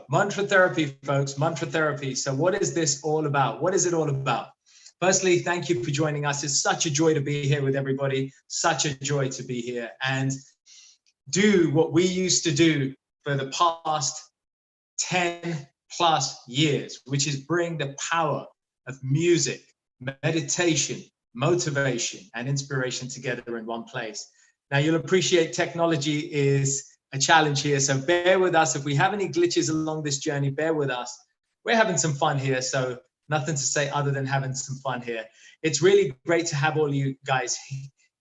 mantra therapy, folks, mantra therapy. So what is this all about? What is it all about? Firstly, thank you for joining us. It's such a joy to be here with everybody. Such a joy to be here and do what we used to do for the past 10 plus years, which is bring the power of music, meditation, motivation, and inspiration together in one place. Now, you'll appreciate technology is a challenge here, so bear with us. If we have any glitches along this journey, bear with us. We're having some fun here, so nothing to say other than having some fun here. It's really great to have all you guys.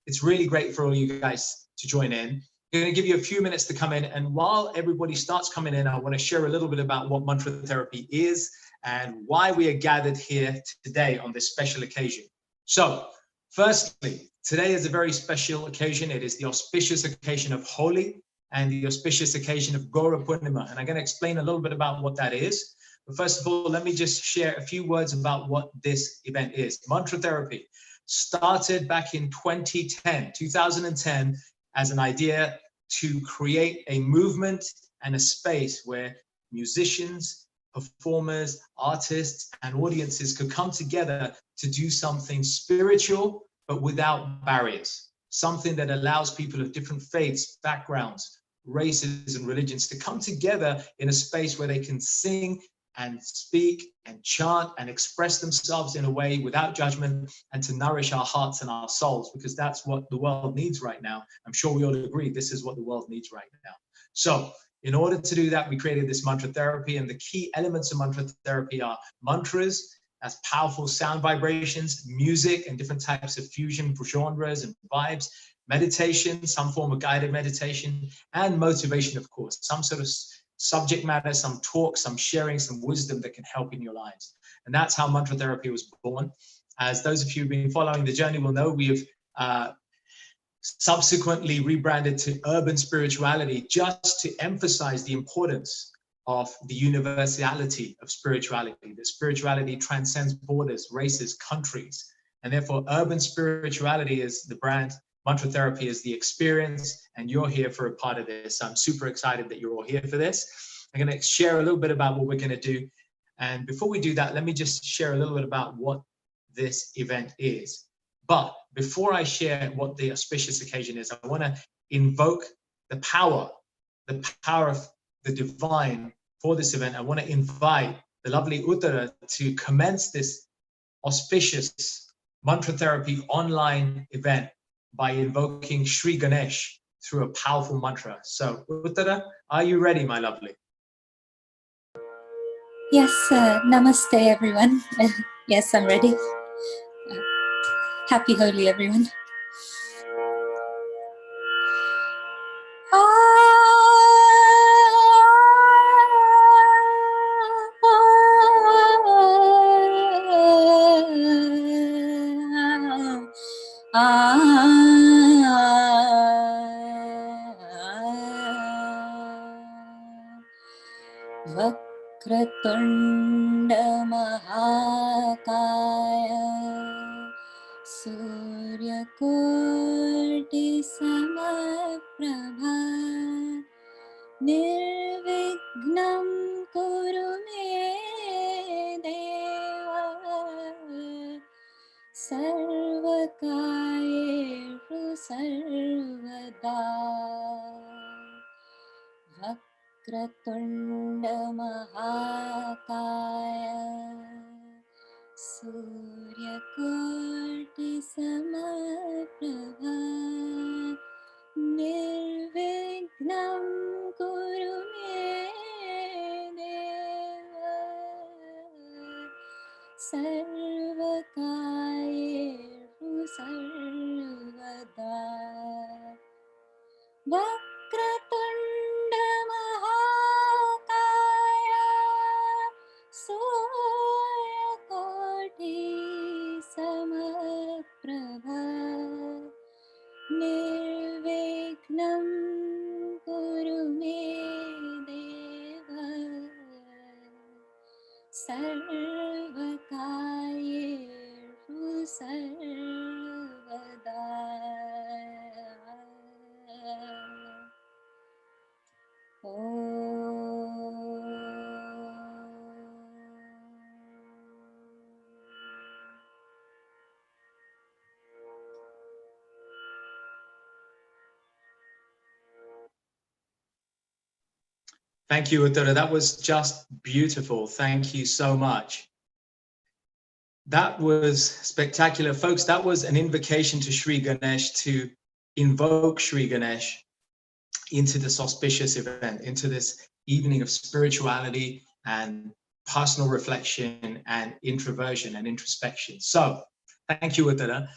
It's really great for all you guys to join in. I'm going to give you a few minutes to come in, and while everybody starts coming in, I want to share a little bit about what mantra therapy is and why we are gathered here today on this special occasion. So, firstly, today is a very special occasion. It is the auspicious occasion of Holi and the auspicious occasion of Gaura Purnima, and I'm going to explain a little bit about what that is. But first of all, let me just share a few words about what this event is. Mantra therapy started back in 2010 as an idea to create a movement and a space where musicians, performers, artists, and audiences could come together to do something spiritual, but without barriers. Something that allows people of different faiths, backgrounds, races, and religions to come together in a space where they can sing and speak and chant and express themselves in a way without judgment, and to nourish our hearts and our souls, because that's what the world needs right now. I'm sure we all agree this is what the world needs right now. So in order to do that, we created this mantra therapy, and the key elements of mantra therapy are mantras as powerful sound vibrations, music and different types of fusion genres and vibes, meditation, some form of guided meditation, and motivation, of course, some sort of subject matter, some talk, some sharing, some wisdom that can help in your lives. And that's how mantra therapy was born. As those of you who've been following the journey will know, we have subsequently rebranded to urban spirituality, just to emphasize the importance of the universality of spirituality. That spirituality transcends borders, races, countries, and therefore urban spirituality is the brand, mantra therapy is the experience, and you're here for a part of this. I'm super excited that you're all here for this. I'm going to share a little bit about what we're going to do. And before we do that, let me just share a little bit about what this event is. But before I share what the auspicious occasion is, I want to invoke the power of the divine for this event. I want to invite the lovely Uttara to commence this auspicious mantra therapy online event by invoking Sri Ganesh through a powerful mantra. So Uttara, are you ready, my lovely? Yes, namaste everyone. Yes, I'm ready. Happy Holi, everyone. Vakratunda Mahakaya Surya Koti Samaprabha Nirvignam Kuru Me Deva Sarvakayesu Sarvada Vakratunda Mahakaya Surya Koti Samaprabha Nirvignam Kuru Me Deva Sarvakayesu Sarvada Vakratunda Mahakaya Surya Koti Samaprabha Nirvignam Kuru Me Deva Sarvakayesu Sarvada. Oh Thank you, Uttara. That was just beautiful. Thank you so much. That was spectacular. Folks, that was an invocation to Sri Ganesh to invoke Sri Ganesh into this auspicious event, into this evening of spirituality and personal reflection and introversion and introspection. So thank you, Uttara.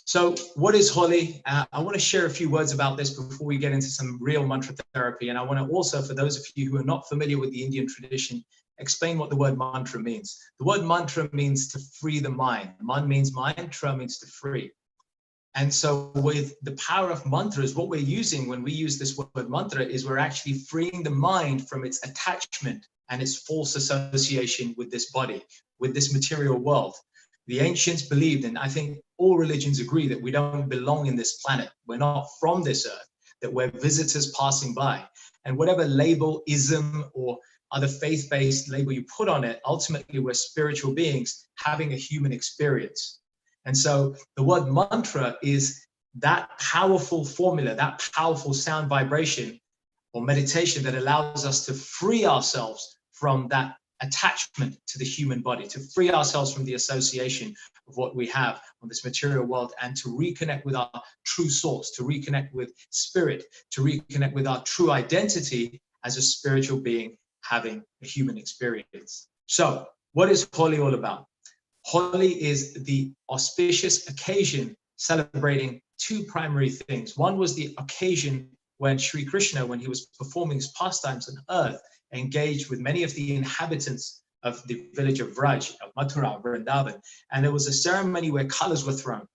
So what is Holi? I want to share a few words about this before we get into some real mantra therapy. And I want to also, for those of you who are not familiar with the Indian tradition, explain what the word mantra means. The word mantra means to free the mind. Man means mind, tra means to free. And so with the power of mantras, what we're using when we use this word mantra is we're actually freeing the mind from its attachment and its false association with this body, with this material world. The ancients believed, and I think all religions agree, that we don't belong in this planet. We're not from this earth, that we're visitors passing by. And whatever label, ism, or other faith-based label you put on it, ultimately we're spiritual beings having a human experience. And so the word mantra is that powerful formula, that powerful sound vibration or meditation that allows us to free ourselves from that attachment to the human body, to free ourselves from the association of what we have on this material world, and to reconnect with our true source, to reconnect with spirit, to reconnect with our true identity as a spiritual being having a human experience. So what is Holi all about? Holi is the auspicious occasion celebrating two primary things. One was the occasion when Sri Krishna, when he was performing his pastimes on earth, engaged with many of the inhabitants of the village of Vraj, of Mathura, Vrindavan. And there was a ceremony where colors were thrown.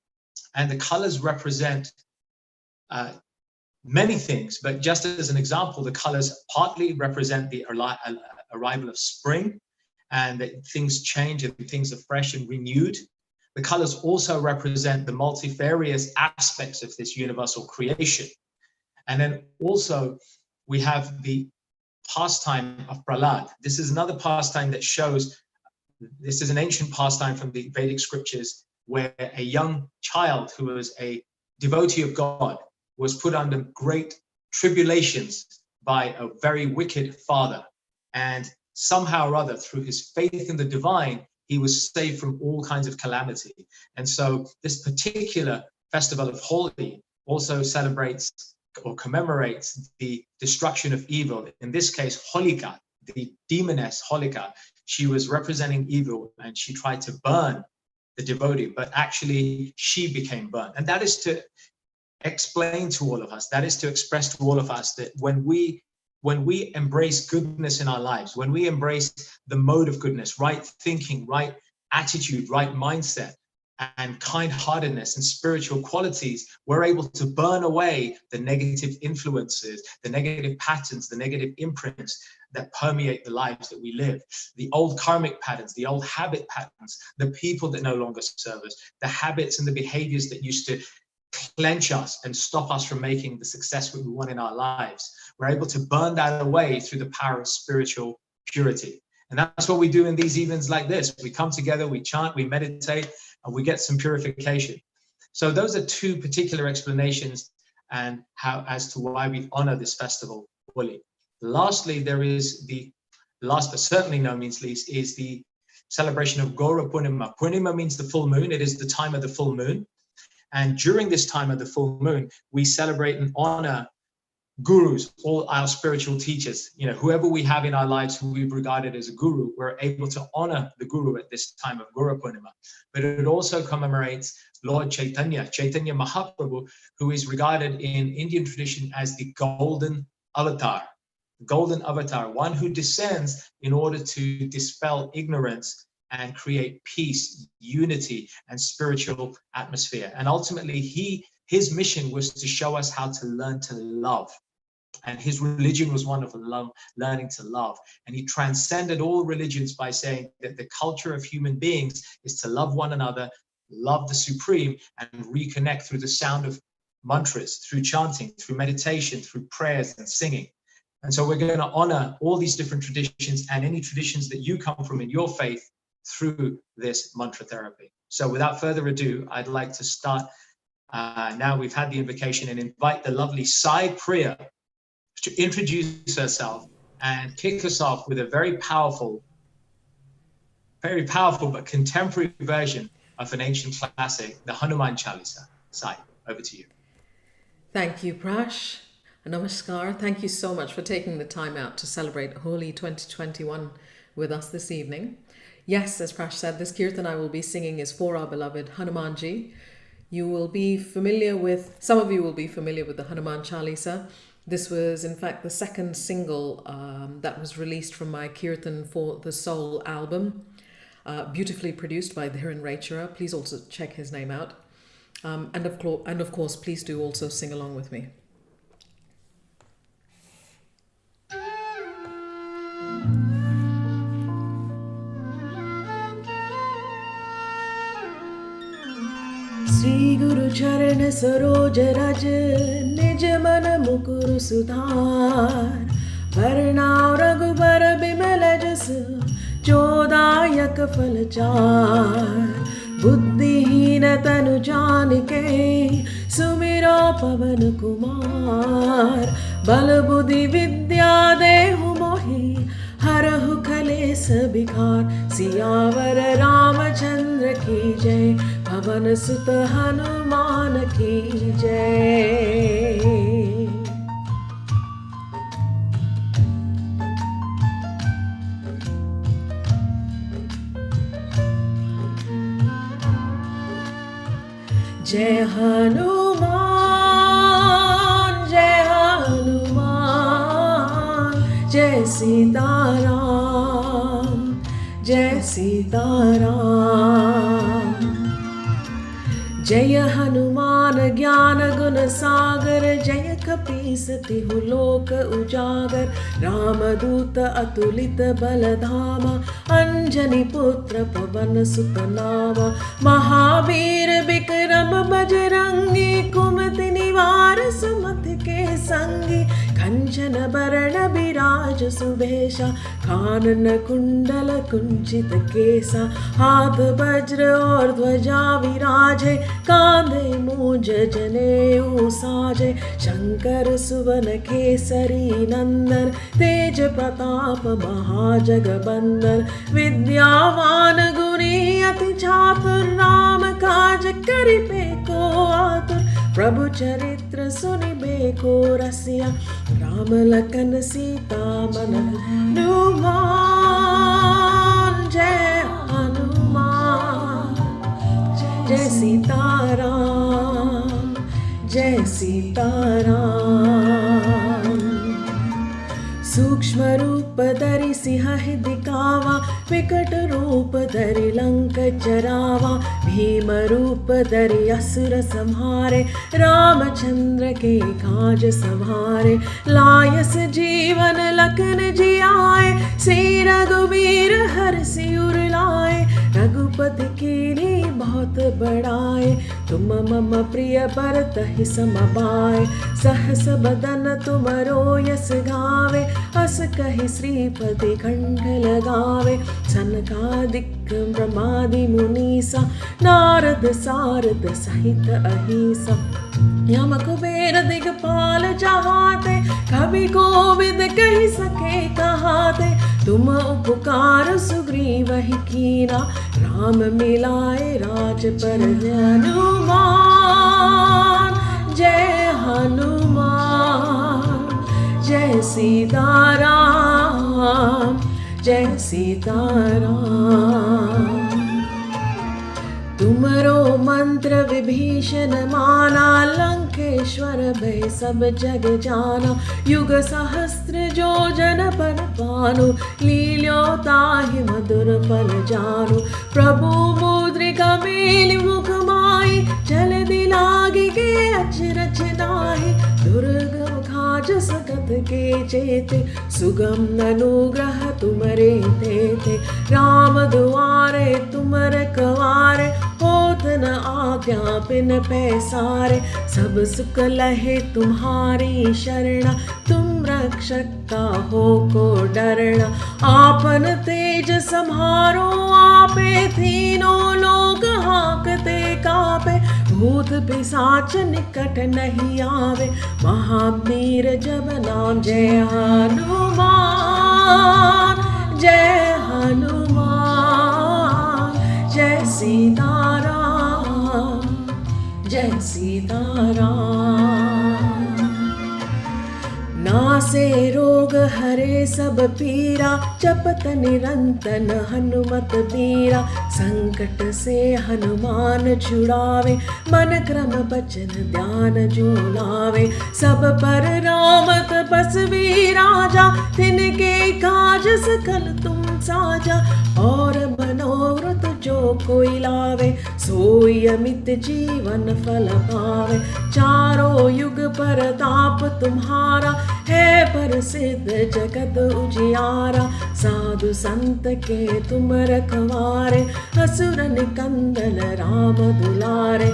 And the colors represent many things, but just as an example, the colors partly represent the arrival of spring, and that things change and things are fresh and renewed. The colors also represent the multifarious aspects of this universal creation. And then also we have the pastime of Prahlad. This is another pastime that shows, this is an ancient pastime from the Vedic scriptures, where a young child who was a devotee of God was put under great tribulations by a very wicked father. And somehow or other, through his faith in the divine, he was saved from all kinds of calamity. And so this particular festival of Holi also celebrates or commemorates the destruction of evil. In this case, Holika, the demoness Holika, she was representing evil and she tried to burn the devotee, but actually she became burnt. And that is to explain to all of us, that is to express to all of us that when we embrace goodness in our lives, when we embrace the mode of goodness, right thinking, right attitude, right mindset, and kind-heartedness and spiritual qualities, we're able to burn away the negative influences, the negative patterns, the negative imprints that permeate the lives that we live, the old karmic patterns, the old habit patterns, the people that no longer serve us, the habits and the behaviors that used to clench us and stop us from making the success that we want in our lives. We're able to burn that away through the power of spiritual purity. And that's what we do in these evenings like this. We come together, we chant, we meditate, and we get some purification. So those are two particular explanations and how as to why we honor this festival, Holi. Lastly, there is the last but certainly no means least is the celebration of Gaura Purnima. Purnima means the full moon. It is the time of the full moon. And during this time of the full moon, we celebrate and honor gurus, all our spiritual teachers, whoever we have in our lives who we've regarded as a guru, we're able to honor the guru at this time of Gaura Purnima. But it also commemorates Lord Chaitanya Mahaprabhu, who is regarded in Indian tradition as the golden avatar, one who descends in order to dispel ignorance and create peace, unity, and spiritual atmosphere. And ultimately, his mission was to show us how to learn to love. And his religion was one of learning to love. And he transcended all religions by saying that the culture of human beings is to love one another, love the supreme, and reconnect through the sound of mantras, through chanting, through meditation, through prayers and singing. And so we're going to honor all these different traditions and any traditions that you come from in your faith through this mantra therapy. So without further ado, I'd like to start. Now we've had the invocation, and invite the lovely Sai Priya to introduce herself and kick us off with a very powerful but contemporary version of an ancient classic, the Hanuman Chalisa. Sai, over to you. Thank you, Prash. Namaskar. Thank you so much for taking the time out to celebrate Holi 2021 with us this evening. Yes, as Prash said, this kirtan I will be singing is for our beloved Hanumanji. Some of you will be familiar with the Hanuman Chalisa. This was, in fact, the second single that was released from my Kirtan for the Soul album, beautifully produced by Dhiren Raichara. Please also check his name out. And of course, please do also sing along with me. Sri Guru Charan Saroj Raj Nij Man Mukur Sudhar Varnav Raghubar Bimal Jas Chodayak Fal Char Buddhiheen Tanu Jaan Ke Sumiro Pavan Kumar Bal Buddhi Vidya Dehu Mohi Harahu Kales Bikar Siyavar Ramachandra Ki Jai Bhavan Sut Hanuman Ki Jai. Jai Hanuman, Jai Hanuman, Jai Sita Ram, Jai Sita Ram. Jai Hanuman Jnana Gun Sagar, Jai Kapis Tihu Lok Ujagar, Ramaduta Atulita Baladhama, Anjani Putra Pavan Sutanava, Mahavir Bikram Bajrangi, Kumati Nivar Sumat Ke Sangi, Kanchana Barana Biraj Subhesha, Kanan Kundala Kunchita Kesa, Hath Bajra aur Dhwaja Viraje, कांधे मूंज जनेऊ साजे शंकर सुवन केसरी नंदन तेज प्रताप महाजगबंदन विद्यावान गुणी अति चातुर राम काज करिबे को आतुर प्रभु चरित्र सुनिबे को रसिया राम लखन सीता मन हनुमान जय हनुमान जय सीताराम जय सीताराम सूक्ष्म रूप धरि सिंह दिखावा विकट रूप धरि लंक जरावा भीम रूप धरि असुर संहारे रामचंद्र के काज संहारे लायस जीवन लखन जियाए श्री रघुवीर हर्षि उर लाए रघुपति कीन्ही बहुत बड़ाए तुम मम प्रिय भरत सम पाए सहस बदन तुमरो यस गावे अस कहि श्रीपति कंठ लगावे सनकादिक ब्रह्मादि मुनीसा नारद सारद सहित अहिसा यम कुबेर दिगपाल चाहते कवि कोविद कहि सके कहाते तुम उपकार सुग्रीव ही कीना राम मिलाए राज पर हनुमान जय हनुमान जय सीताराम जय सीताराम तुमरो मंत्र विभीषण माना लंकेश्वर भय सब जग जाना युग सहस्त्र जो जन पर पानु लील्यो ताहि मधुर फल जानु प्रभु मुद्रिका मेलि मुख माहि जल दिलागी के अचरज नाहि दुर्गम काज सकत के चेते सुगम अनुग्रह तुमरे थे राम दुआरे तुम रखवारे होत न आज्ञा बिन पैसारे सब सुख लहे तुम्हारी शरणा तुम रक्षक काहो को डरना आपन तेज सम्हारो आपे तीनों लोग हाँकते कापे भूत पिशाच निकट नहीं आवे, महावीर जब नाम जय हनुमान, जय हनुमान, जय सीताराम, जय सीताराम। नासे रोग हरे सब पीरा, जपत निरंतन हनुमत बीरा, संकट से हनुमान छुड़ावे, मन क्रम बचन ध्यान जो लावे, सब पर राम तपस्वी राजा, तिनके काज सकल तुम साजा, और मनोरथ जो कोई लावे, सोई अमित जीवन फल पावे, चारों युग परताप तुम्हारा, है प्रसिद्ध जगत उजियारा, साधु संत के तुम रखवारे, असुर निकंदन राम दुलारे,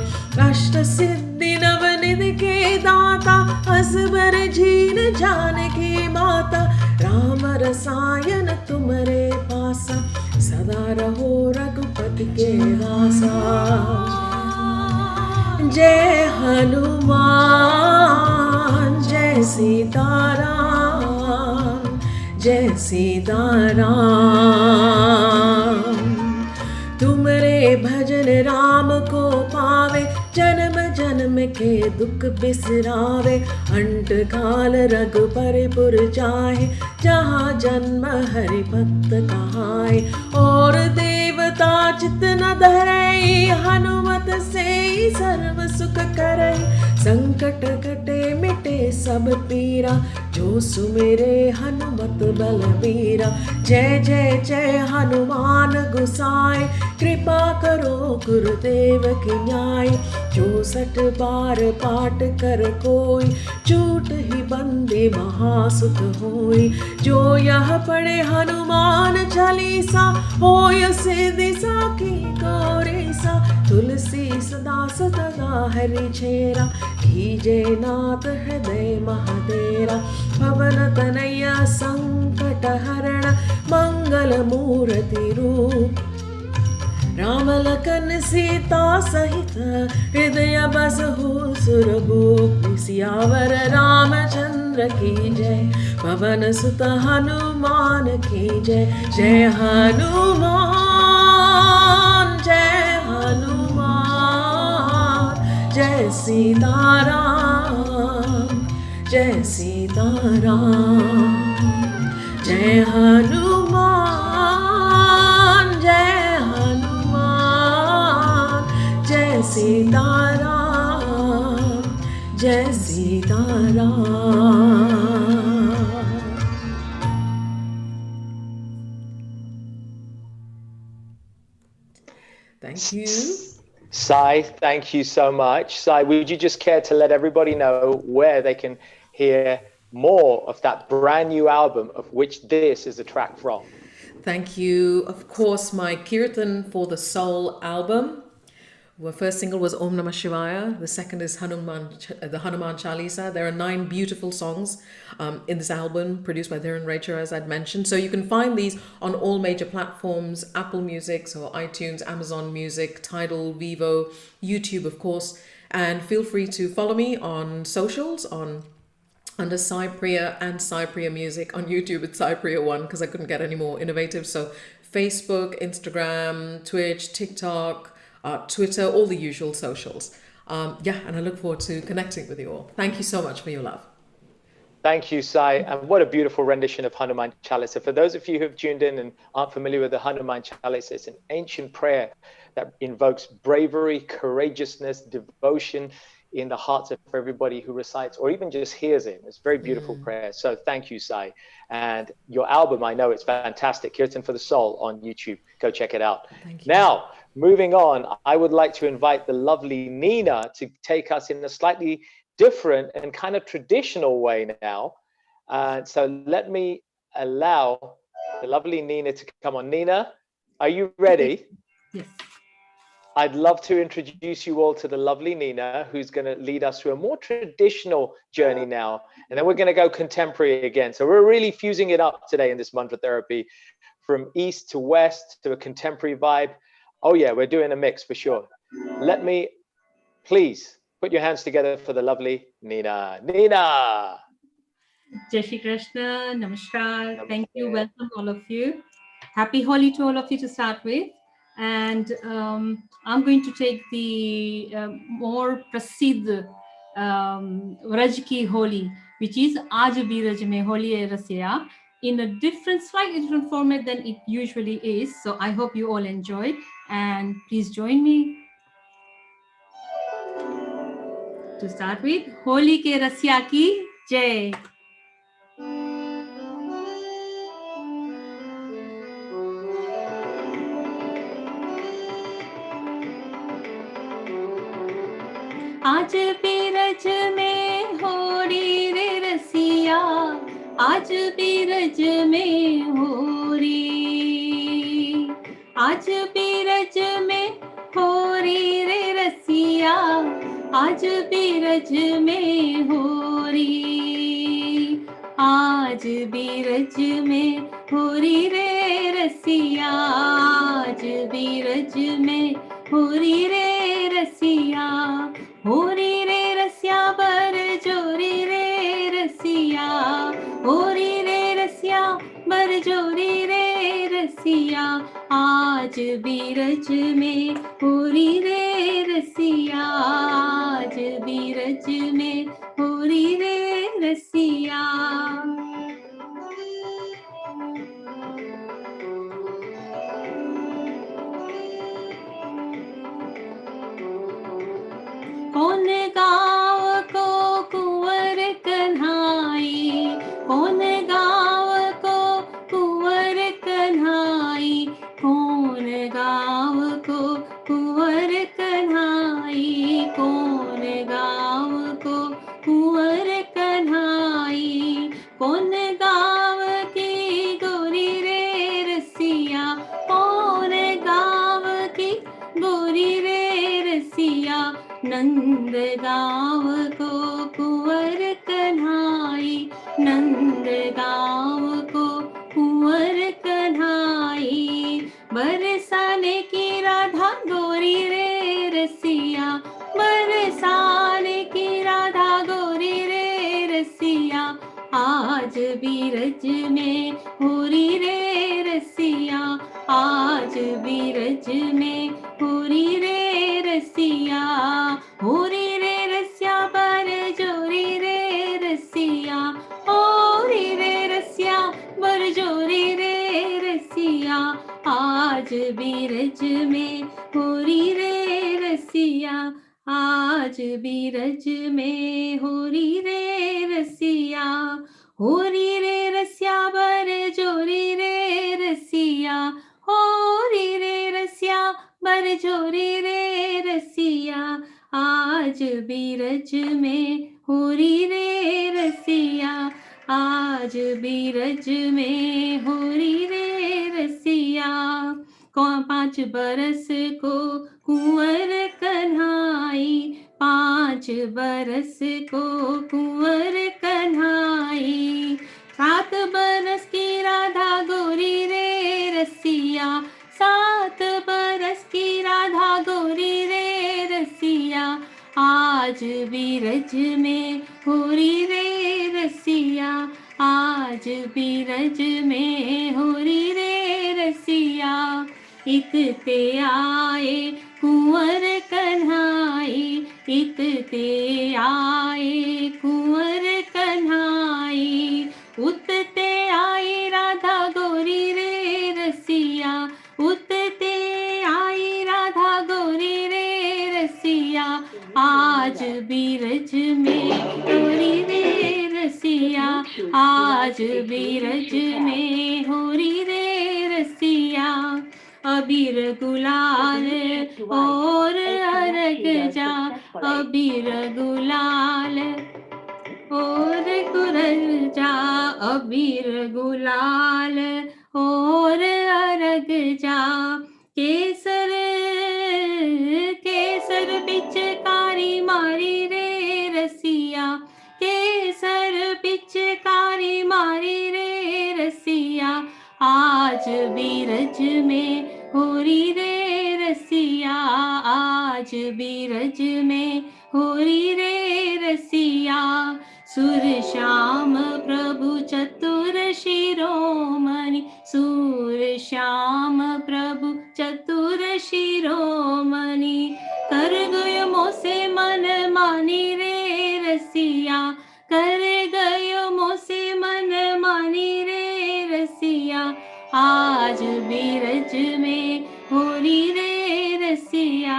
अष्ट सिद्धि नवनिधि के दाता, असबर झील जानकी माता, राम रसायन तुमरे पासा, सदा रहो रघुपति के दासा। जय हनुमान, जय सीताराम, जय सीताराम। तुमरे भजन राम को पावे, जन्म जन्म के दुख बिसरावे, अंत काल रघुपरपुर जाहे, जहाँ जन्म हरि भक्त कहाए, और देवता चित न धरई, हनुमत से सर्व सुख करई, संकट कटे मिटे सब पीरा, जो सुमेरे हनुमत बलबीरा, जय जय जय हनुमान गुसाए, कृपा करो गुरुदेव की न्याय, जो 60 बार पाठ कर कोई, छूट ही बंदे महासुख होई, जो यह पढ़े हनुमान चालीसा, होय सिद्धि साखी गौरीसा, तुलसी सदा सदा हरि चेरा, कीजे नाथ हृदय महादेरा, पवन तनया संकट हरण, मंगल मूर्ति रूप, राम लखन सीता सहित, हृदय बसहु सुरभूप, सियावर रामचंद्र की जय, पवन सुत हनुमान की जय, जय हनुमान, जय हनुमान, जय सीताराम, जय सीताराम, जय हनुमान, जय जय सीताराम, जय Sitaram. Thank you. Sai, thank you so much. Sai, would you just care to let everybody know where they can hear more of that brand new album of which this is a track from? Thank you. Of course, my Kirtan for the Soul album. The first single was Om Namah Shivaya. The second is the Hanuman Chalisa. There are 9 beautiful songs in this album produced by Dhiren Rachar, as I'd mentioned. So you can find these on all major platforms, Apple Music, so iTunes, Amazon Music, Tidal, Vivo, YouTube, of course. And feel free to follow me on socials under Sai Priya and Sai Priya Music. On YouTube, it's Sai Priya 1 because I couldn't get any more innovative. So Facebook, Instagram, Twitch, TikTok, Twitter, all the usual socials. And I look forward to connecting with you all. Thank you so much for your love. Thank you, Sai. And what a beautiful rendition of Hanuman Chalisa. For those of you who've tuned in and aren't familiar with the Hanuman Chalisa, it's an ancient prayer that invokes bravery, courageousness, devotion in the hearts of everybody who recites or even just hears it. It's a very beautiful prayer. So thank you, Sai. And your album, I know it's fantastic. Kirtan for the Soul on YouTube. Go check it out. Thank you. Now, moving on, I would like to invite the lovely Nina to take us in a slightly different and kind of traditional way now. So let me allow the lovely Nina to come on. Nina, are you ready? Yes. I'd love to introduce you all to the lovely Nina, who's going to lead us through a more traditional journey now. And then we're going to go contemporary again. So we're really fusing it up today in this mantra therapy, from east to west to a contemporary vibe. Oh yeah, we're doing a mix for sure. Let me please put your hands together for the lovely Nina. Nina! Jai Shri Krishna, Namaskar. Namaste. Thank you. Welcome all of you. Happy Holi to all of you to start with. And I'm going to take the more prasidh Vraj ki Holi, which is Aaj bhi Raj mein Holi hai Rasiya, in a different, slightly different format than it usually is. So I hope you all enjoy, and please join me. To start with, Holi ke Rasiya ki Jai. आज बीरज में होरी रे रसिया, आज बीरज में होरी, आज बीरज में होरी रे रसिया, आज बीरज में होरी, आज बीरज में होरी रे रसिया, आज बीरज में होरी रे रसिया, होरी रे रसिया बर जोरी रे रसिया, होरी रे रसिया बर जोरी रे रसिया, आज बीरज में होरी रे रसिया, आज बीरज में होरी रे रसिया। कौन गाँव को कुंवर कन्हाई, कौन गाँव को कुंवर कन्हाई, कौन गाँव को कुंवर कन्हाई, कौन गाँव को कुंवर कन्हाई, कौन गाँव की गोरी रे रसिया, कौन गाँव की गोरी रे रसिया, नंद गाँव को कुंवर कन्हाई, नंद गाँव को कुंवर कन्हाई, बरसाने की राधा गोरी रे रसिया, बरसाने की राधा गोरी रे रसिया, आज बीरज में होरी रे रसिया, आज बीरज में होरी रे रसिया, होरी रे रसिया बर जोरी रे रसिया, होरी रे रसिया बर जोरी रे रसिया, आज बीरज में होरी रे रसिया, आज बीरज में होरी रे रसिया, होरी रे रसिया बर जोरी रे रसिया, होरी रे रसिया बर जोरी रे रसिया, आज बीरज में होरी रे रसिया, आज बीरज में होरी रे रसिया, कौन 5 बरस को कुंवर कन्हाई, 5 बरस को कुंवर कन्हाई, 7 बरस की राधा गोरी रे रसिया, 7 बरस की राधा गोरी रे रसिया, आज बीरज में होरी रे रसिया, आज बीरज में होरी रे रसिया, इतते आए कुंवर कन्हाई, इतते आए कुंवर कन्हाई, उतते आई राधा गोरी रे रसिया, उतते आई राधा गोरी रे रसिया, आज बीरज में होरी रे रसिया, आज बीरज में होरी रे रसिया, अबीर गुलाल और अरग जा, अबीर गुलाल और गुरल जा, अबीर गुलाल और अरग जा, केसर केसर पिचकारी मारी रे रसिया, केसर पिचकारी मारी रे रसिया, आज आज बीरज में होरी रे रसिया, आज बीरज में होरी रे रसिया। सुर श्याम प्रभु चतुर शिरोमणि, सुर श्याम प्रभु चतुर शिरोमणि। कर गयो मोसे मन मानी रे रसिया, कर गयो मोसे मन मानी रे रसिया। आज बीरज में होरी रे रसिया,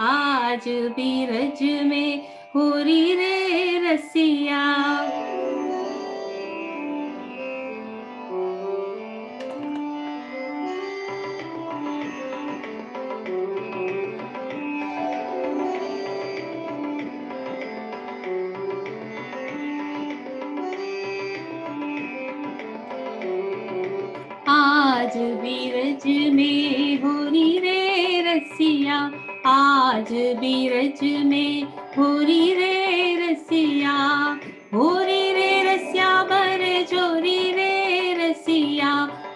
आज बीरज में होरी रे रसिया। आज बीरज में होरी रे रसिया, आज बीरज में होरी रे रसिया। होरी रे रसिया बर जोरी रे रसिया,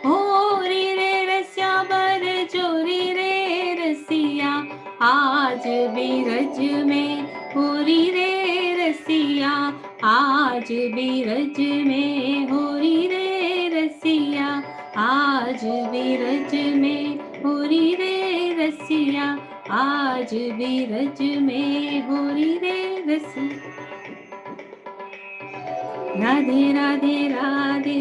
होरी रे रसिया बर जोरी रे रसिया। आज बीरज में होरी रे रसिया, आज बीरज में होरी रे रसिया। आज बीरज में होरी रे रसिया, आज बीरज में होरी रे रसिया। राधे राधे राधे,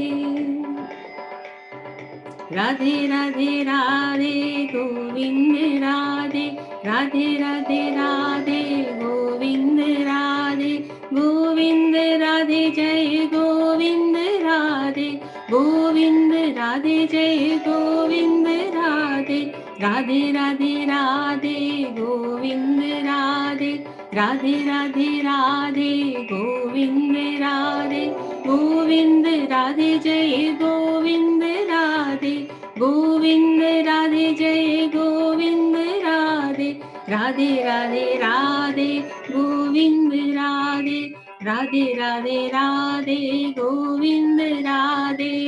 राधे राधे राधे गोविंद राधे, राधे राधे राधे गोविंद राधे, गोविंद राधे जय गोविंद राधे, गोविंद राधे जय गोविंद राधे। राधे राधे राधे गोविंद राधे, राधे राधे राधे गोविंद राधे, गोविंद राधे जय गोविंद राधे, गोविंद राधे जय गोविंद राधे। राधे राधे राधे गोविंद राधे, राधे राधे राधे गोविंद राधे।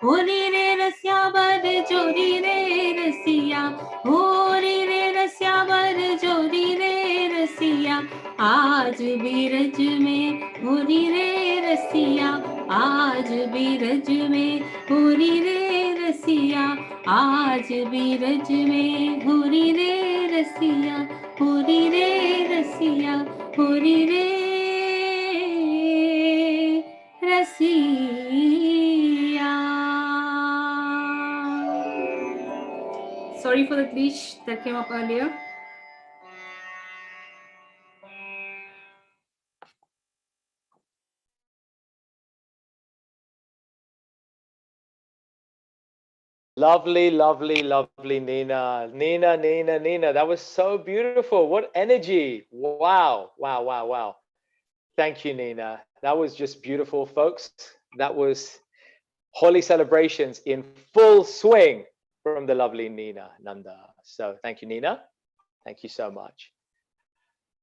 होरी रे रसिया बर जोरी रे रसिया, होरी रे रसिया बर जोरी रे रसिया। आज बीरज में होरी रे रसिया, आज बीरज में होरी रे रसिया। आज बीरज में होरी रे रसिया, होरी रे रसिया, होरी रे रसिया। Sorry for the glitch that came up earlier. Lovely, lovely, lovely, Nina. Nina, Nina, Nina. That was so beautiful. What energy. Wow, wow, wow, wow. Thank you, Nina. That was just beautiful, folks. That was Holi celebrations in full swing from the lovely Nina Nanda. So thank you, Nina. Thank you so much.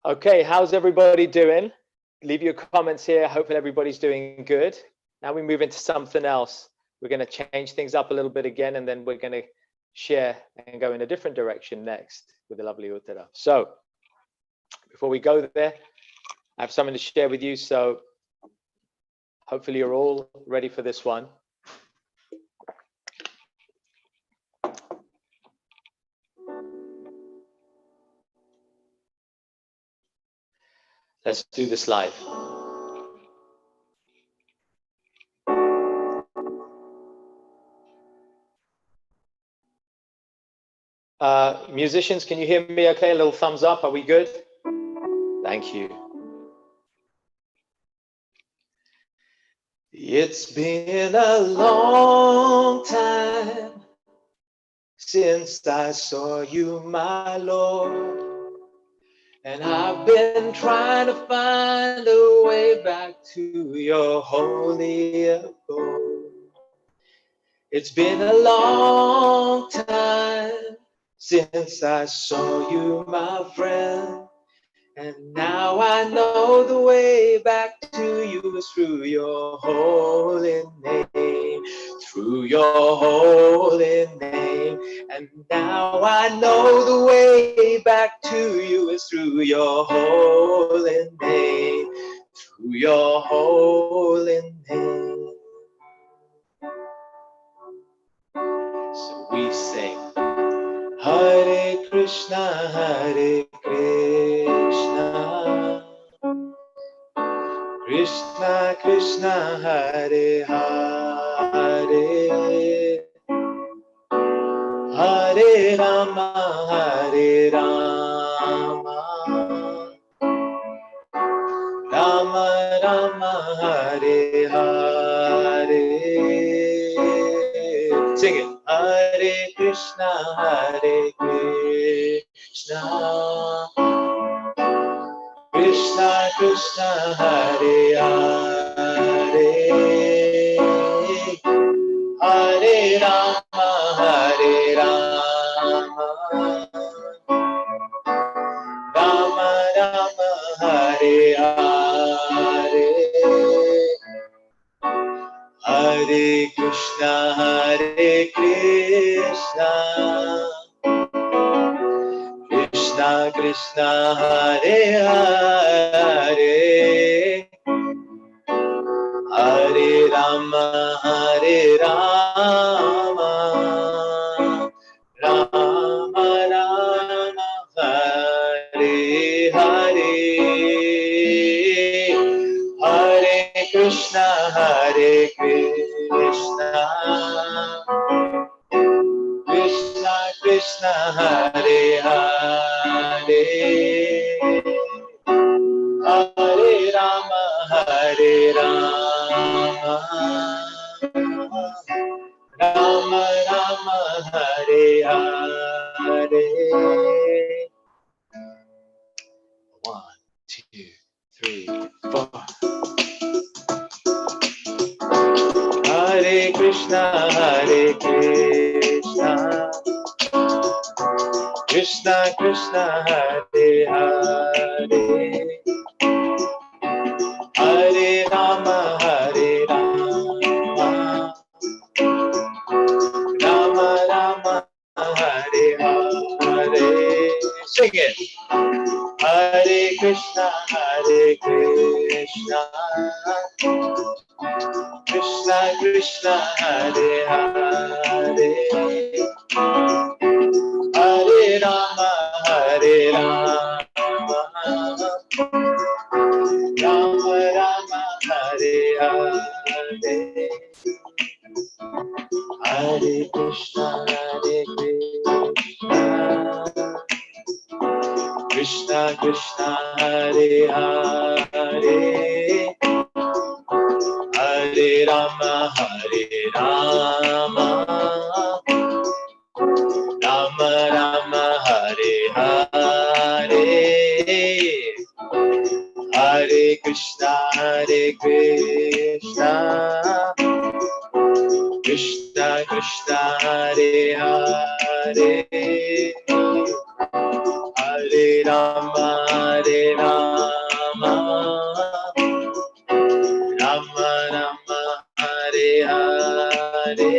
Okay, how's everybody doing? Leave your comments here. Hopefully everybody's doing good. Now we move into something else. We're going to change things up a little bit again, and then we're going to share and go in a different direction next with the lovely Uttara. So before we go there, I have something to share with you. So hopefully you're all ready for this one. Let's do this live. Musicians, can you hear me okay? A little thumbs up. Are we good? Thank you. It's been a long time since I saw you, my Lord, and I've been trying to find a way back to your holy abode. It's been a long time since I saw you, my friend, and now I know the way back to you is through your holy name, through your holy name. And now I know the way back to you is through your holy name, through your holy name. So we sing, Hare Krishna, Hare Krishna, Krishna Krishna, Hare Hare, Hare Rama, Hare Rama, Rama Rama, Hare Hare. Sing it. Hare Krishna, Hare Krishna, Krishna Krishna, Hare Hare, Hare Rama, Hare Rama, Rama Rama, Hare Hare. Hare Krishna, Hare Krishna, Krishna Krishna, Hare Hare, Hare Rama, Hare Rama, Rama Rama, Hare Hare. Hare Krishna, Hare Krishna, Krishna Krishna, Hare Hare, Hare Rama, Hare Rama, Rama Rama, Hare Hare. 1, 2, 3, 4. Hare Krishna, Hare Krishna, Krishna Krishna, Hare Hare, Hare Rama, Hare Rama, Rama Rama, Hare Hare. Sing it. Hare Krishna, Hare Krishna, Krishna Krishna, Hare Hare, Hare Rama, Hare Rama, Rama Rama, Hare Hare. Hare Krishna, Hare Krishna, Krishna Krishna, Hare Hare, Hare Rama, Hare Rama, Rama Rama, Hare Hare, Hare Krishna, Hare Krishna, Krishna Krishna, Hare Hare, Hare Rama, Hare Rama, Rama Rama, Hare Hare.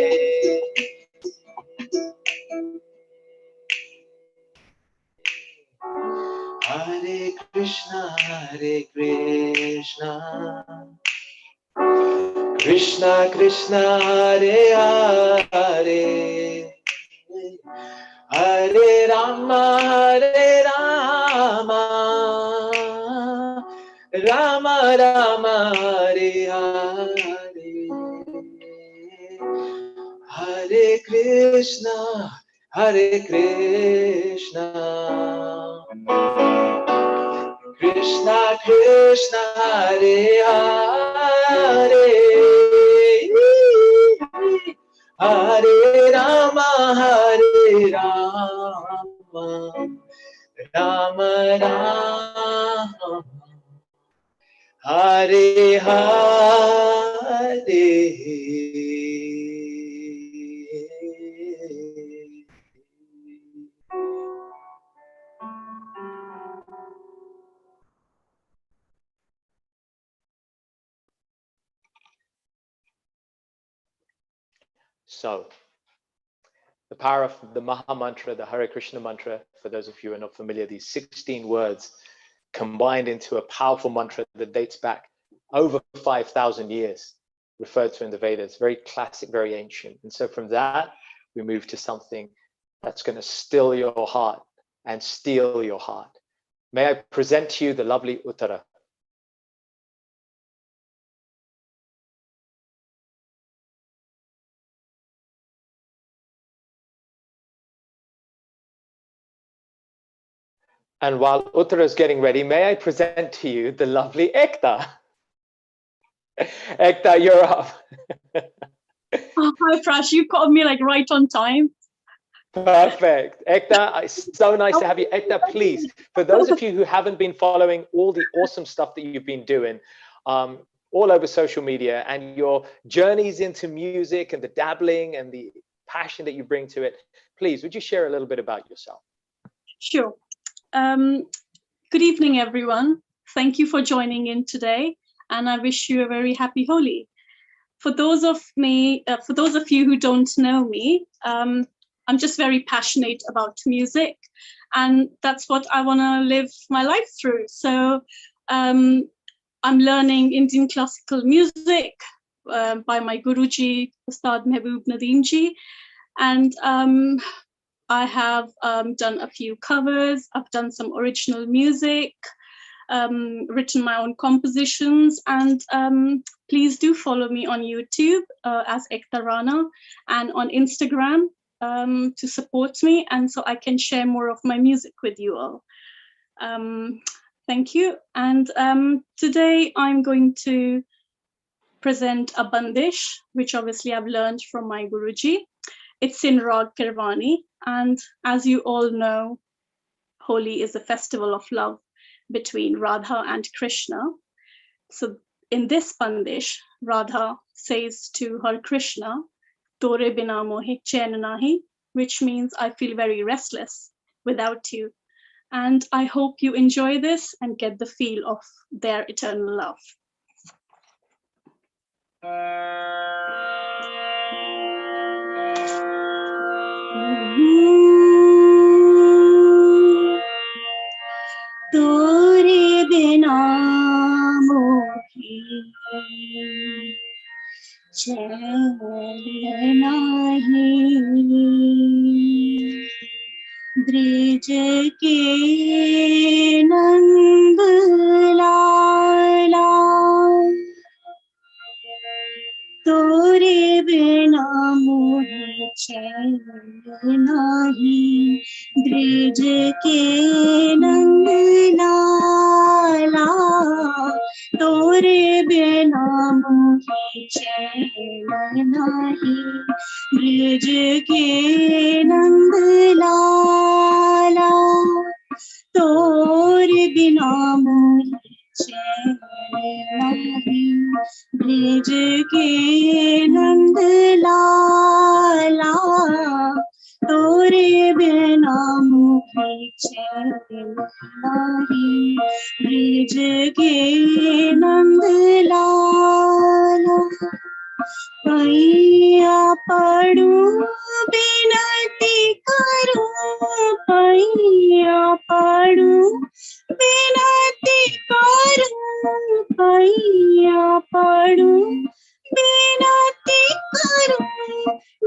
Hare Krishna, Hare Krishna, Krishna Krishna, Hare Hare, Hare Rama, Hare Rama, Rama Rama, Hare Hare, Hare Krishna, Hare Krishna, Krishna Krishna, Hare Hare, Hare Rama, Hare Rama, Rama Rama, Hare Hare. So, the power of the Maha Mantra, the Hare Krishna mantra, for those of you who are not familiar, these 16 words combined into a powerful mantra that dates back over 5,000 years, referred to in the Vedas, very classic, very ancient. And so from that, we move to something that's going to still your heart and steal your heart. May I present to you the lovely Uttara. And while Uttara is getting ready, may I present to you the lovely Ekta. Ekta, you're up. Oh, hi, Prash. You called me like right on time. Perfect. Ekta, it's so nice to have you. Ekta, please, for those of you who haven't been following all the awesome stuff that you've been doing all over social media and your journeys into music and the dabbling and the passion that you bring to it, please, would you share a little bit about yourself? Sure. Good evening, everyone. Thank you for joining in today, and I wish you a very happy Holi. For those of you who don't know me, I'm just very passionate about music, and that's what I want to live my life through. So I'm learning Indian classical music by my Guruji, Ustad Mehboob Nadeem ji, and I have done a few covers, I've done some original music, written my own compositions, and please do follow me on YouTube as Ekta Rana and on Instagram to support me, and so I can share more of my music with you all. Thank you. And today I'm going to present a bandish, which obviously I've learned from my Guruji. It's in Rag Kirwani, and as you all know, Holi is a festival of love between Radha and Krishna. So in this bandish, Radha says to her Krishna, Tore bina mohe chain nahi, which means I feel very restless without you. And I hope you enjoy this and get the feel of their eternal love. Tore bina mohi chain nahi, bridge के नंद लाला, तोरे बिना मोहे चैन नाही, bridge के नंद लाला, तोरे बिना मोहे चैन नाही, ब्रिज के नंद लाला, तोरे बिना मोहे चैन नाही, ब्रिज के नंद लाला, तोरे बिना मोहे चैन नाही, ब्रिज के नंद लाला। पैया पड़ू बिनती करूं, पैया पड़ू बिनती करूं, पैया पड़ू बिनती करूं,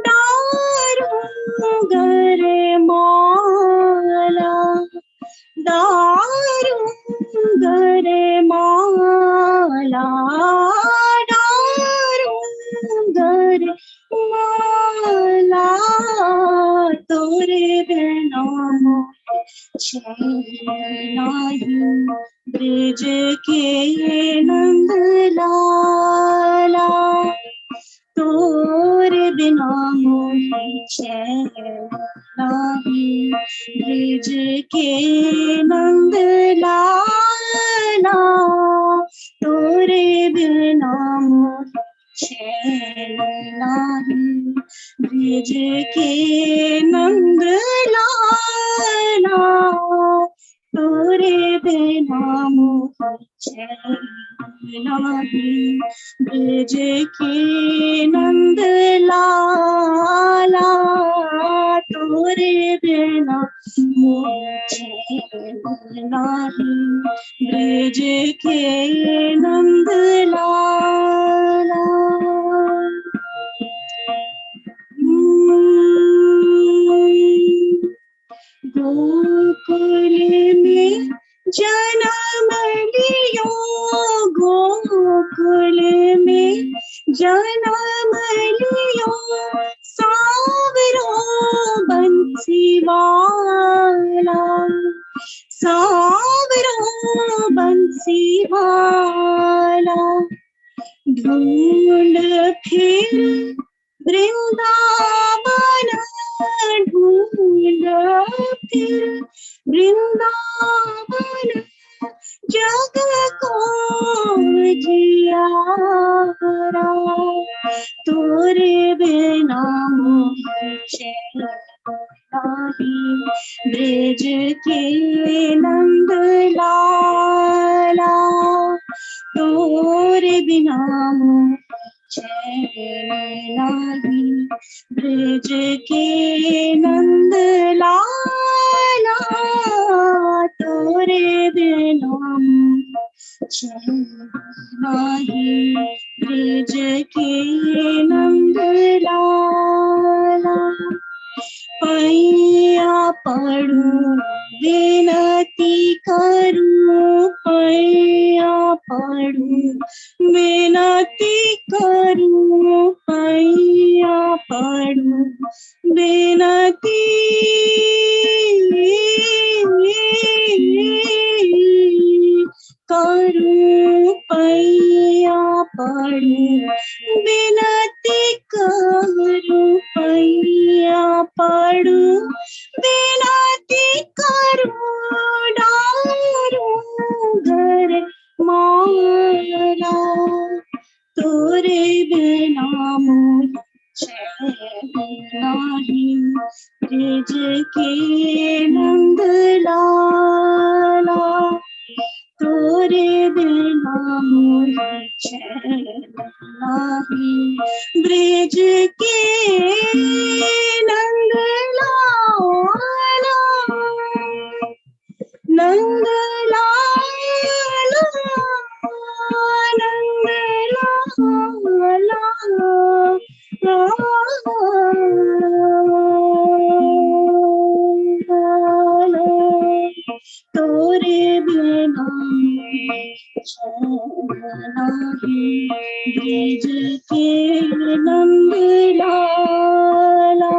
दारूं घर माला, दारूं घर माला, घर माला, तोरे बिना मोहे चैन नाही, ब्रिज के नंद लाला, तोरे बिना मोहे चैन नाही, ब्रिज के नंद लाला, तोरे बिना मोहे चैन नाही, ब्रिज के नंद लाला, तोरे बिना मोहे चैन नाही ब्रज के नंद लाला तोरे बिना मोह चैन नाही ब्रज के नंद लाला गोकुल में जन्म लियो गोकुल में जन्म लियो सावरो बंसी वाला सावरो बंसी वाला ढूंढ फिर वृंदावन ढूंढ फिर वृंदावन जग को जियारा तोरे बिना मोह चैन नाही ब्रज के नंद लाला तोरे बिना मोह चैन नाही ब्रज के नंद लाला तोरे बिना चैन नाही ब्रज के नंद लाला पैया पड़ू विनती करूं पैया पड़ू विनती करूं पैया पड़ू विनती करूं पैया पड़ू विनती करूं पैया पड़ू विनती करूं डारूं घर मारा तोरे बिना मोह चैन नाही ब्रज के नंद लाला तोरे बिना मोह चैन नाही ब्रज के नंद लाला नंद लाला नंद लाला तोरे बिना चैन नाही ब्रज के नंद लाला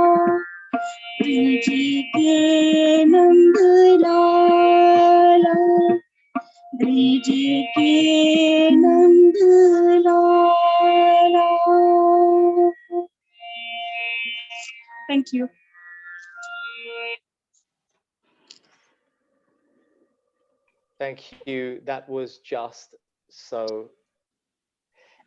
ब्रज के नंद लाला ब्रज के नंद लाला Thank you. Thank you. That was just so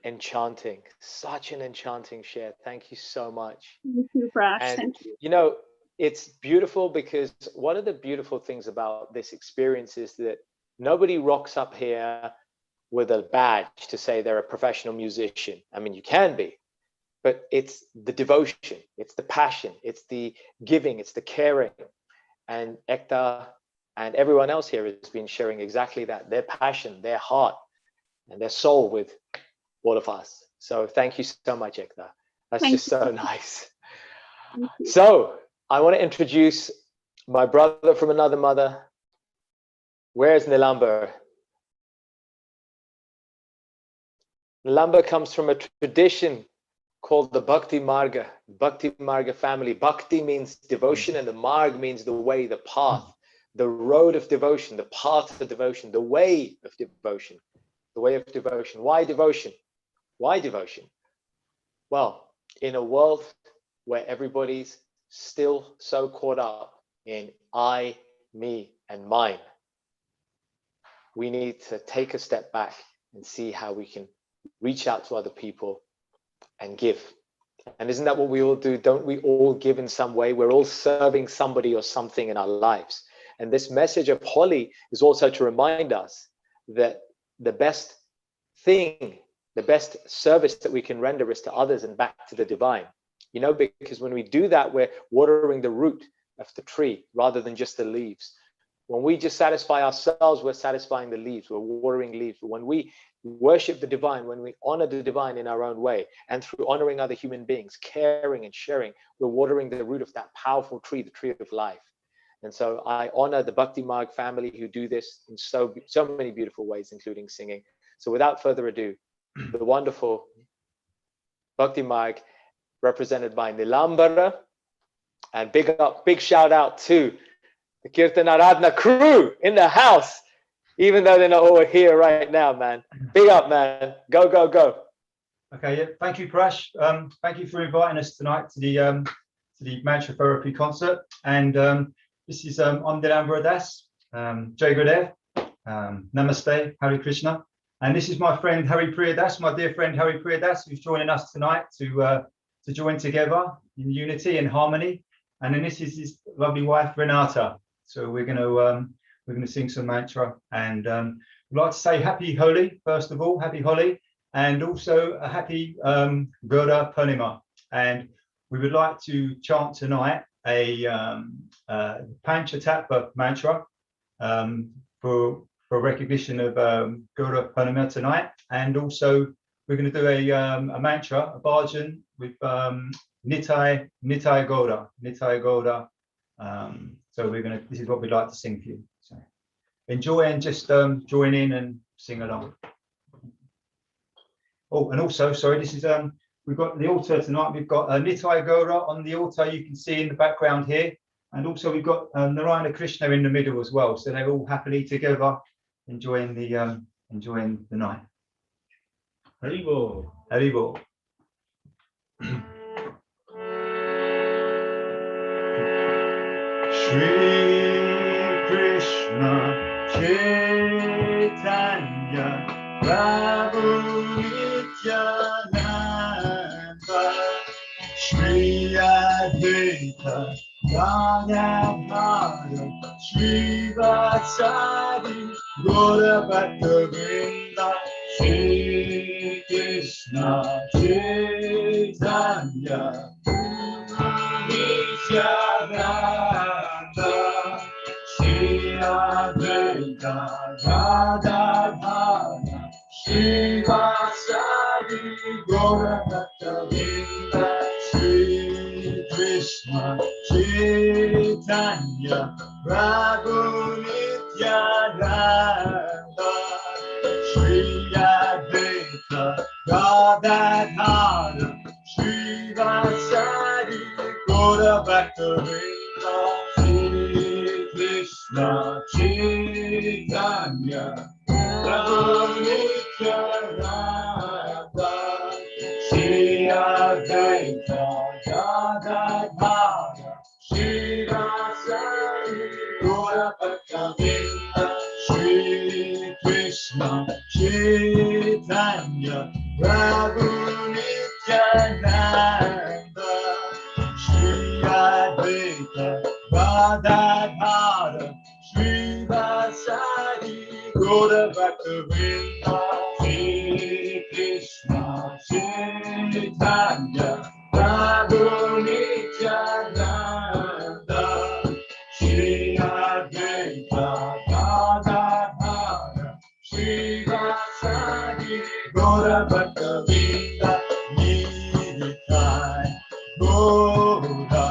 enchanting. Such an enchanting share. Thank you so much. Thank you, Prash. And Thank you. you know, it's beautiful because one of the beautiful things about this experience is that nobody rocks up here with a badge to say they're a professional musician. I mean, you can be, but it's the devotion, it's the passion, it's the giving, it's the caring. And Ekta and everyone else here has been sharing exactly that, their passion, their heart, and their soul with all of us. So thank you so much, Ekta. That's Thank just you. so nice. Thank you. So I want to introduce my brother from another mother. Where's Nilambar? Nilambar comes from a tradition called the Bhakti Marga family. Bhakti means devotion, and the Marg means the way, the path, the road of devotion, the path of devotion, the way of devotion, the way of devotion. Why devotion? Why devotion? Well, in a world where everybody's still so caught up in I, me, and mine, we need to take a step back and see how we can reach out to other people and give. And isn't that what we all do? Don't we all give in some way? We're all serving somebody or something in our lives. And this message of Holi is also to remind us that the best thing, the best service that we can render is to others and back to the divine. You know, because when we do that, we're watering the root of the tree rather than just the leaves. When we just satisfy ourselves, we're satisfying the leaves, we're watering leaves. But when we worship the divine, when we honor the divine in our own way, and through honoring other human beings, caring and sharing, we're watering the root of that powerful tree, the tree of life. And so I honor the Bhakti Marg family who do this in so many beautiful ways, including singing. So without further ado, the wonderful Bhakti Marg, represented by Nilambara, and big shout out to the Kirtan Aradhana crew in the house, even though they're not all here right now, man. Big up, man. Go, go, go. Okay, yeah. Thank you, Prash. Thank you for inviting us tonight to the Mantra Therapy concert. And this is I'm Nilambara Das, Jai Gurudev, Namaste, Hare Krishna. And this is my friend Hari Priya Das, my dear friend Hari Priya Das, who's joining us tonight to join together in unity and harmony. And then this is his lovely wife Renata. So we're gonna sing some mantra, and we'd like to say happy Holi, first of all, happy Holi, and also a happy Gura Purnima. And we would like to chant tonight a Panchatattva mantra for recognition of Gura Purnima tonight. And also we're going to do a mantra, a bhajan with Nitai Gauda. So this is what we'd like to sing for you. So enjoy and just join in and sing along. Oh, and also, sorry, this is we've got the altar tonight. We've got Nitai Gauda on the altar. You can see in the background here, and also we've got Narayana Krishna in the middle as well. So they're all happily together, enjoying the night. Haribol, Haribol. Shri Krishna Chaitanya Prabhu Nityananda Shri Advaita Gadadhara Shri Vatsadi Gaura Bhaktavrinda Shri Krishna Chaitanya Nityananda Shri Advaita Gadadhara Shri Vatsadi Gaura Bhaktavrinda Shri Krishna Chaitanya Prabhu Nityananda Shri Advaita Gadadhara Shri Vatsadi Gaura Bhaktavrinda Shri Krishna Chaitanya Prabhu Nityananda Shri Advaita Gadadhara Shri Vatsadi Gaura Bhaktavrinda Shri Krishna Chaitanya Prabhu Nityananda Shri Advaita Gadadhara Shri Vatsadi Gaura Bhaktavrinda Shri Krishna Chaitanya Prabhu Nityananda Shri Advaita Gadadhara Shri Vatsadi Gaura Bhaktavrinda Nitai Gaura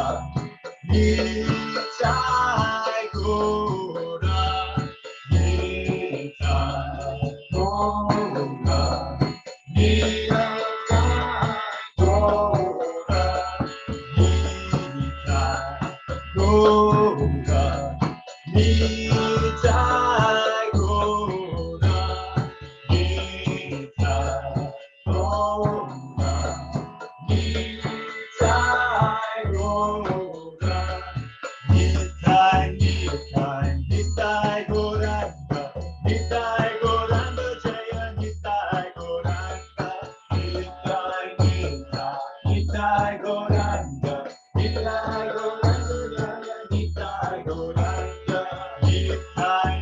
Nitai Gaura Nitai Gaura Nitai Gaura Nitai Gaura Nitai Gaura Nitai Nitai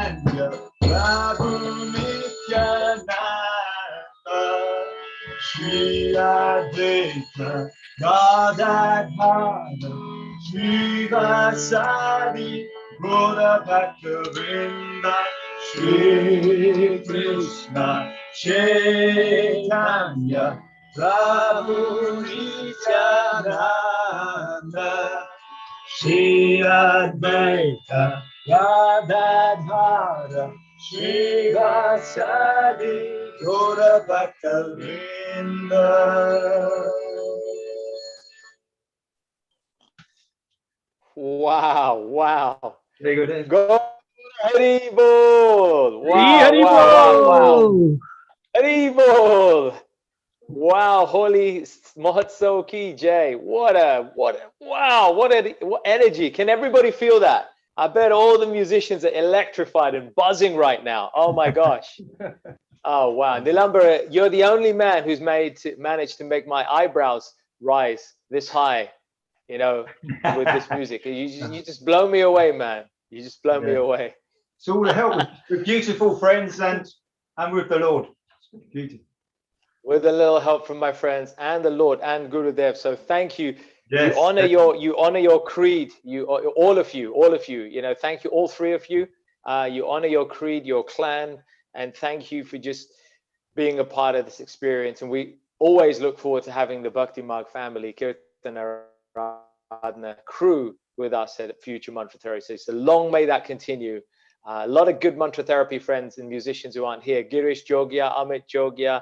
Chaitanya Prabhu Nityananda Shri Advaita Gadadhara Shri Vasari Gaura Bhakta Shri Krishna Chaitanya Prabhu Nityananda Shri Advaita Gadadhara Shri Vasari Gaura Bhakta Wow, wow. Very good. Eh? Go Hari Bol. Wow, Hari wow, wow, wow. Bol. Hari Bol. Wow, Holi Mahotsav ki jai. What energy. Can everybody feel that? I bet all the musicians are electrified and buzzing right now. Oh my gosh. Oh wow. Nilambara, you're the only man who's managed to make my eyebrows rise this high, you know, with this music. You just blow me away, man. You just blow me away. It's all the help with beautiful friends and with the Lord. Beautiful. With a little help from my friends and the Lord and Gurudev. So thank you. Yes, you honor your creed. All of you. You know, thank you, all three of you. You honor your creed, your clan, and thank you for just being a part of this experience. And we always look forward to having the Bhakti Marg family, Kirtan Aradhana crew with us at Future Mantra Therapy. So long may that continue. A lot of good mantra therapy friends and musicians who aren't here. Girish Jogia, Amit Jogia,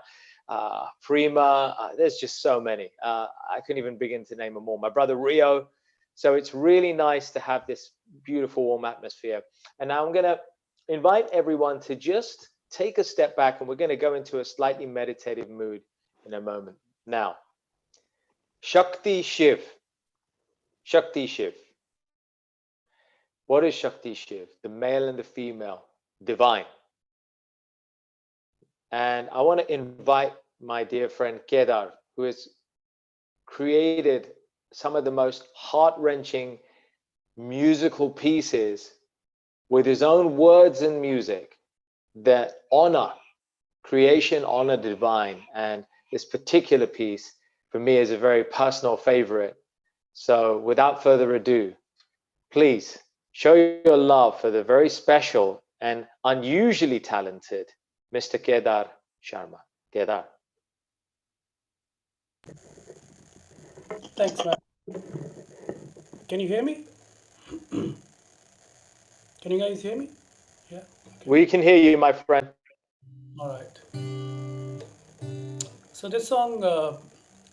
Prima, there's just so many. I couldn't even begin to name them all. My brother Rio. So it's really nice to have this beautiful warm atmosphere. And now I'm going to invite everyone to just take a step back, and we're going to go into a slightly meditative mood in a moment. Now, Shakti Shiv. Shakti Shiv. What is Shakti Shiv? The male and the female, divine. And I want to invite my dear friend Kedar, who has created some of the most heart-wrenching musical pieces with his own words and music that honor creation, honor divine. And this particular piece for me is a very personal favorite. So without further ado, please show your love for the very special and unusually talented Mr. Kedar Sharma. Kedar. Thanks, man. Can you hear me? Can you guys hear me? Yeah. Okay. We can hear you, my friend. All right. So this song,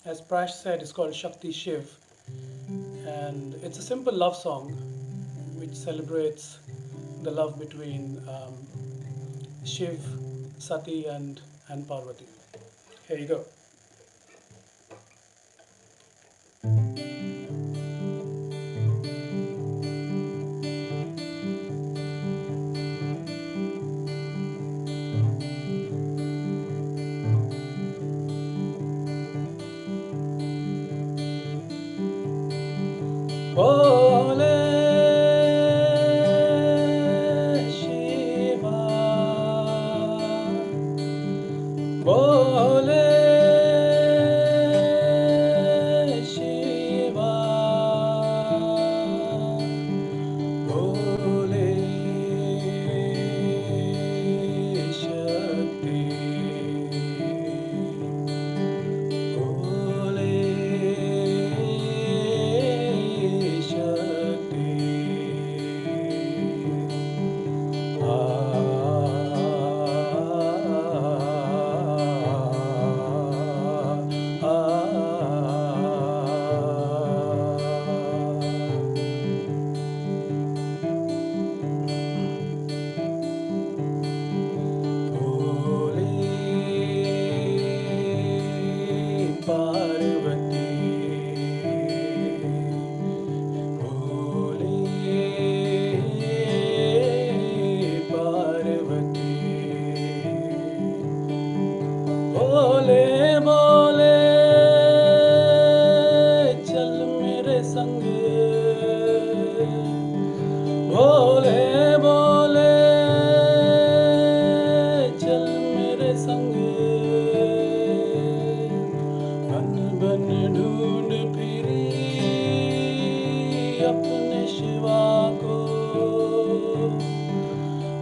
as Prash said, is called Shakti Shiv. And it's a simple love song which celebrates the love between Shiv, Sati, and Parvati. Here you go. Holi Shiva, Holi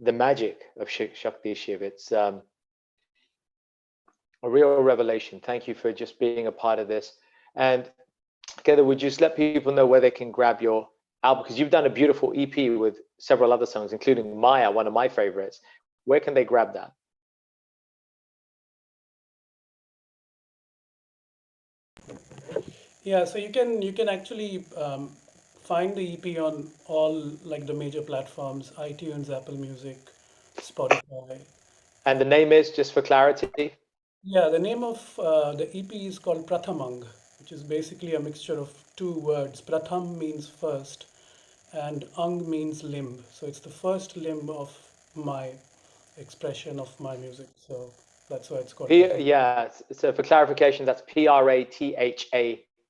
the magic of Shakti Shiv. It's a real revelation. Thank you for just being a part of this. And Kedar, would you just let people know where they can grab your album? Because you've done a beautiful EP with several other songs, including Maya, one of my favorites. Where can they grab that? Yeah, so you can actually find the EP on all like the major platforms: iTunes, Apple Music, Spotify. And the name is, just for clarity? Yeah, the name of the EP is called Prathamang, which is basically a mixture of two words. Pratham means first, and Ang means limb. So it's the first limb of my expression of my music. So that's why it's called Pratham. Yeah, so for clarification, that's Pratham.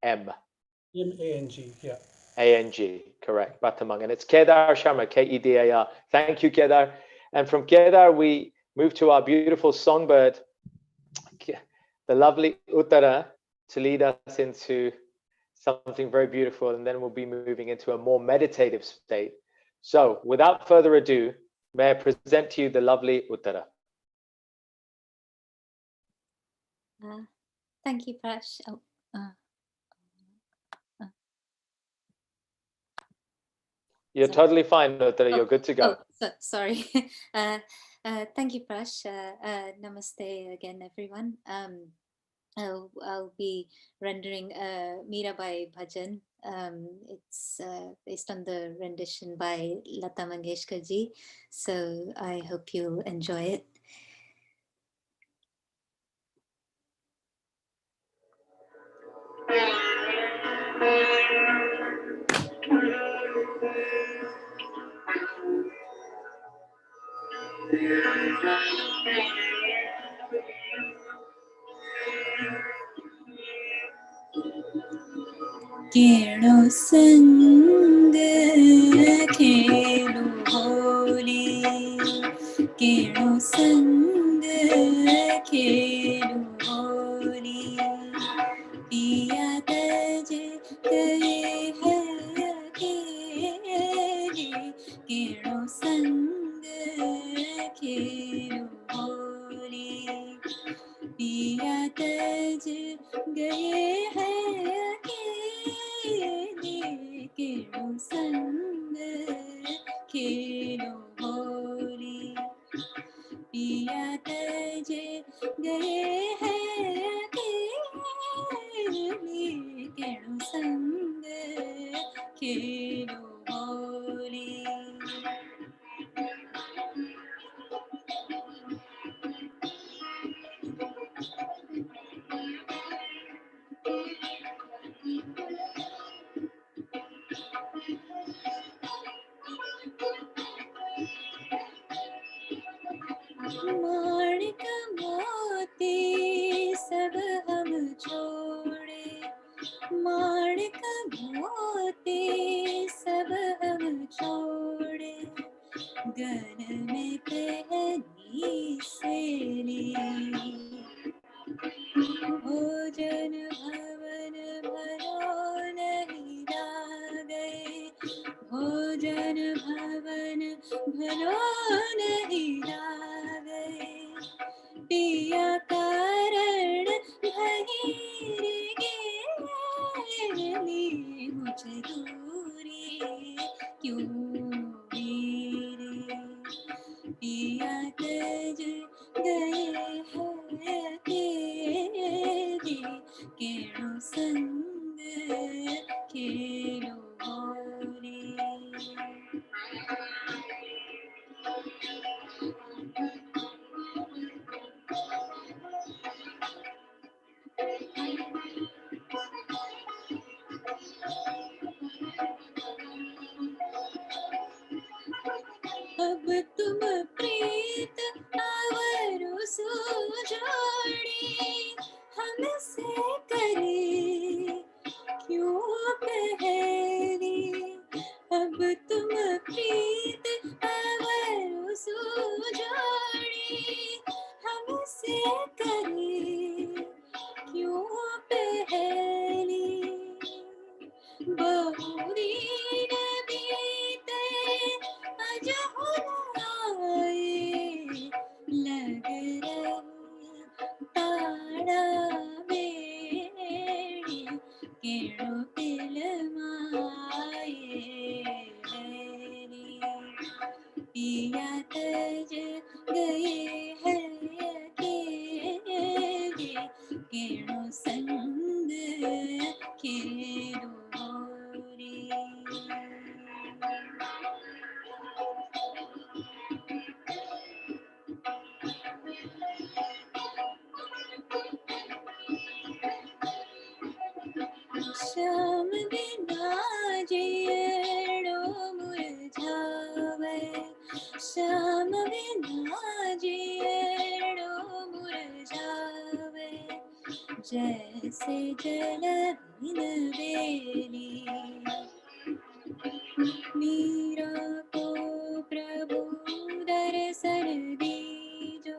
M-A-N-G, yeah. A-N-G, correct, Prathamang. And it's Kedar Sharma, Kedar. Thank you, Kedar. And from Kedar, we move to our beautiful songbird, the lovely Uttara, to lead us into something very beautiful. And then we'll be moving into a more meditative state. So without further ado, may I present to you the lovely Uttara. Thank you, Prash. You're totally fine, Uttara. You're good to go. Sorry. Thank you, Prash. Namaste again, everyone. I'll be rendering Mirabai Bhajan. It's based on the rendition by Lata Mangeshkar ji. So I hope you enjoy it. केड़ो संग खेलो होली केड़ो संग खेलो होली पिया तज गए हैं अकेले केड़ो संग खेलो होली पिया तज गए हैं अकेले केड़ो संग खेलो होली पिया तज गए हैं अकेले केड़ो संग खेलो होली माणिक मोती सब हम छोड़े माणिक मोती सब हम छोड़े गन में पहनी सेली भोजन भवन भरो नहीं लागे भोजन भवन भरो नहीं लागे पिया कारण भगीर गेली मुझे दूरी क्यों मेरी पिया तज गए हैं अकेले केड़ो संग खेलो होली अब तुम प्रीत आवरो सुजोड़ी हमसे करे क्यों पहली अब तुम प्रीत आवरो सुजोड़ी हमसे करे क्यों पहली बहुदीन बीते अज होला जैसे जल बिन बेली मीरा को प्रभु दर्शन दीजो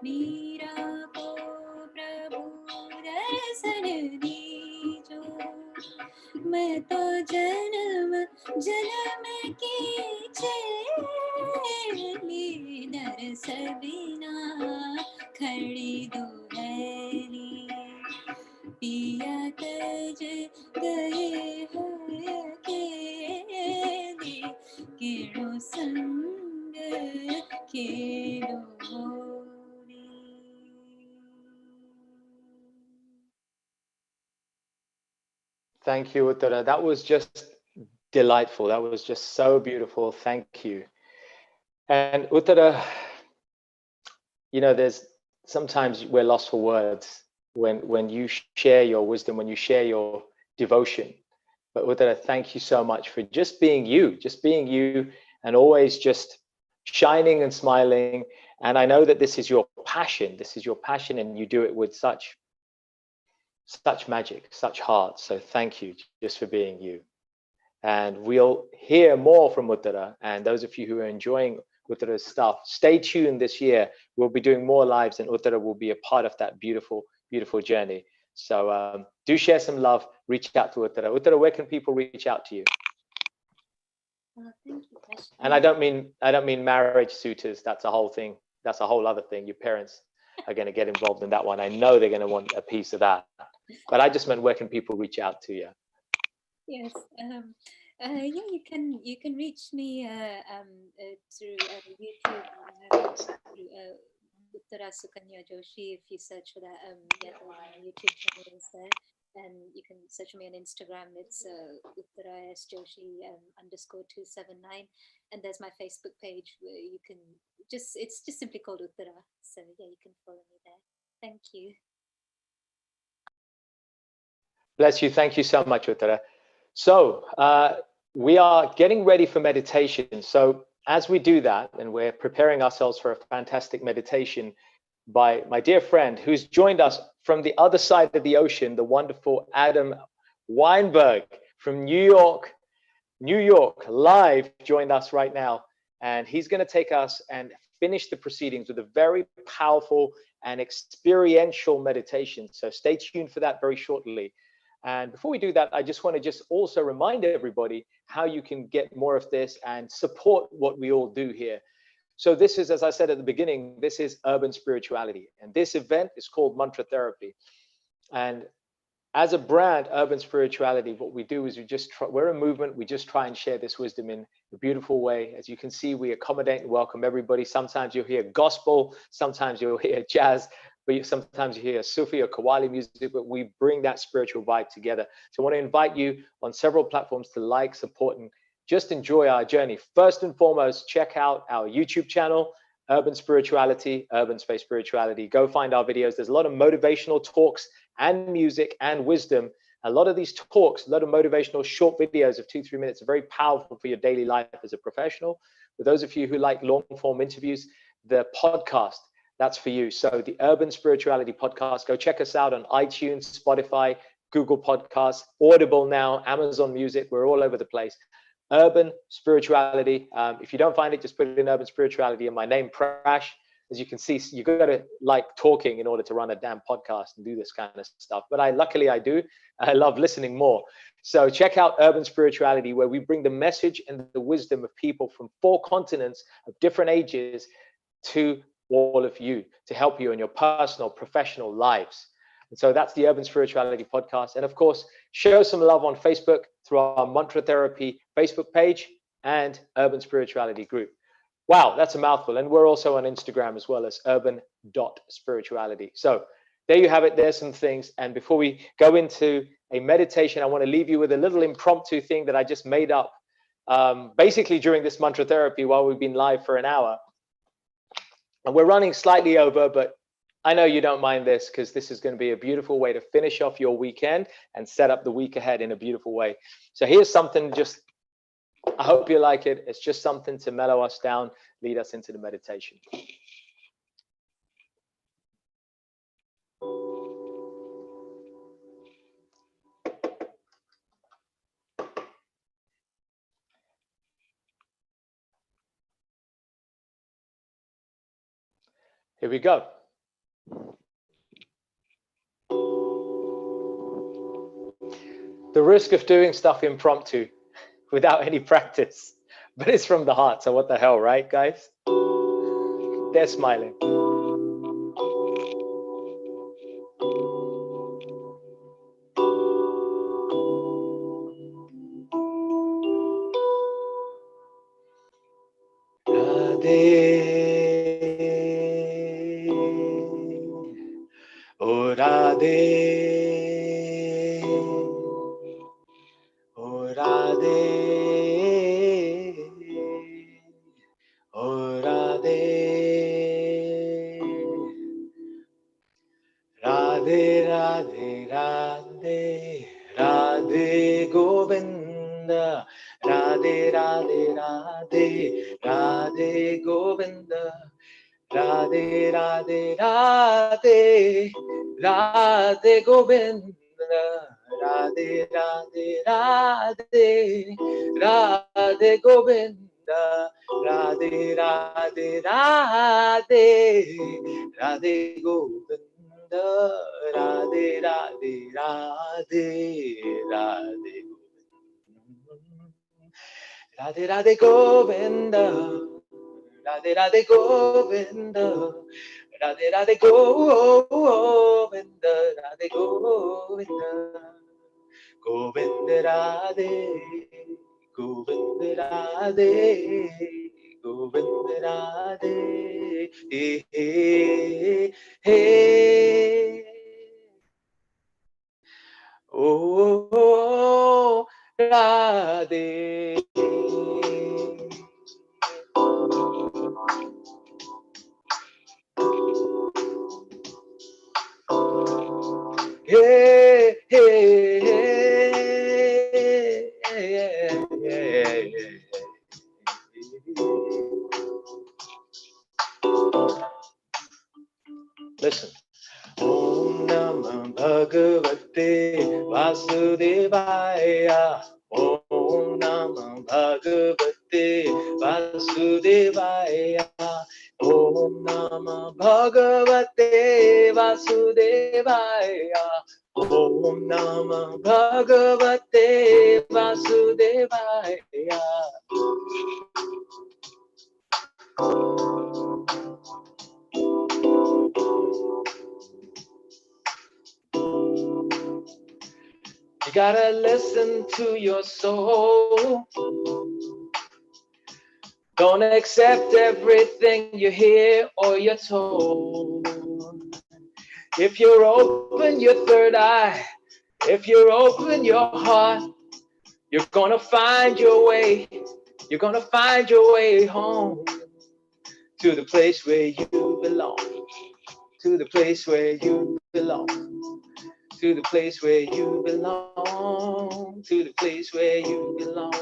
मीरा को प्रभु दर्शन दीजो मैं तो जन्म जन्म की चेली दरस बिना खड़ी दुहेली पिया तज गए हैं अकेले केड़ो संग केड़ो Holi. Thank you, Uttara. That was just delightful. That was just so beautiful. Thank you. And Uttara, you know, there's sometimes we're lost for words when you share your wisdom, when you share your devotion. But Uttara, thank you so much for just being you, and always just shining and smiling. And I know that this is your passion. This is your passion, and you do it with such magic, such heart. So thank you just for being you. And we'll hear more from Uttara. And those of you who are enjoying Uttara's stuff, stay tuned this year. We'll be doing more lives, and Uttara will be a part of that beautiful, beautiful journey. So do share some love. Reach out to Uttara. Uttara, where can people reach out to you? Thank you, Prash. And I don't mean marriage suitors. That's a whole thing. That's a whole other thing. Your parents are going to get involved in that one. I know they're going to want a piece of that. But I just meant, where can people reach out to you? Yes. Yeah, you can reach me through YouTube, through Uttara Sukanya Joshi. If you search for that, yeah, my YouTube channel is there, and you can search me on Instagram. It's Uttara S Joshi _279, and there's my Facebook page where you can it's just simply called Uttara. So yeah, you can follow me there. Thank you. Bless you. Thank you so much, Uttara. So we are getting ready for meditation. So as we do that, and we're preparing ourselves for a fantastic meditation by my dear friend who's joined us from the other side of the ocean, the wonderful Adam Weinberg from New York, live, joined us right now. And he's going to take us and finish the proceedings with a very powerful and experiential meditation. So stay tuned for that very shortly. And before we do that, I just want to also remind everybody how you can get more of this and support what we all do here. So this is, as I said at the beginning, this is urban spirituality. And this event is called Mantra Therapy. And as a brand, urban spirituality, what we do is we're a movement. We just try and share this wisdom in a beautiful way. As you can see, we accommodate and welcome everybody. Sometimes you'll hear gospel, sometimes you'll hear jazz, but sometimes you hear Sufi or Qawwali music, but we bring that spiritual vibe together. So I want to invite you on several platforms to like, support, and just enjoy our journey. First and foremost, check out our YouTube channel, Urban Spirituality, Urban Space Spirituality. Go find our videos. There's a lot of motivational talks and music and wisdom. A lot of these talks, a lot of motivational short videos of 2-3 minutes are very powerful for your daily life as a professional. For those of you who like long form interviews, the podcast, that's for you. So the Urban Spirituality Podcast, go check us out on iTunes, Spotify, Google Podcasts, Audible now, Amazon Music. We're all over the place. Urban Spirituality. If you don't find it, just put it in Urban Spirituality and my name, Prash. As you can see, you got to like talking in order to run a damn podcast and do this kind of stuff. But luckily I do. I love listening more. So check out Urban Spirituality, where we bring the message and the wisdom of people from 4 continents of different ages to all of you, to help you in your personal, professional lives. And so that's the Urban Spirituality Podcast. And of course, show some love on Facebook through our Mantra Therapy Facebook page and Urban Spirituality group. Wow, that's a mouthful. And we're also on Instagram as well as urban.spirituality. So there you have it. There's some things. And before we go into a meditation, I want to leave you with a little impromptu thing that I just made up basically during this Mantra Therapy while we've been live for an hour. And we're running slightly over, but I know you don't mind this, because this is going to be a beautiful way to finish off your weekend and set up the week ahead in a beautiful way. So here's something, I hope you like it. It's just something to mellow us down, lead us into the meditation. Here we go. The risk of doing stuff impromptu without any practice, but it's from the heart, so what the hell, right, guys? They're smiling. Radhe, oh Radhe, oh Radhe, Radhe, Radhe, Radhe, Radhe Govinda, Radhe, Radhe, Radhe, Radhe Govinda. Radhe, Radhe, Radhe, Radhe Govinda, Radhe, Radhe, Radhe, Radhe Govinda, Radhe, Radhe, Radhe, Radhe Govinda, Radhe, Radhe, Radhe, Radhe Govinda, Radhe, Radhe Govinda. Radhe Radhe Govinda, Radhe Radhe Govinda, Radhe Govinda, Govinda Radhe, Govinda Radhe, Govinda Radhe, hey, hey, hey. Oh, Radhe. Hey, hey, hey, yeah, yeah, yeah. Listen. Om Namah Bhagavate Vasudevaya. Om Namah Bhagavate Vasudevaya. Om Namah Bhagavate Vasudevaya. Om Namah Bhagavate Vasudevaya. You gotta listen to your soul. Don't accept everything you hear or you're told. If you're open your third eye, if you're open your heart, you're gonna find your way. You're gonna find your way home to the place where you belong. To the place where you belong. To the place where you belong. To the place where you belong.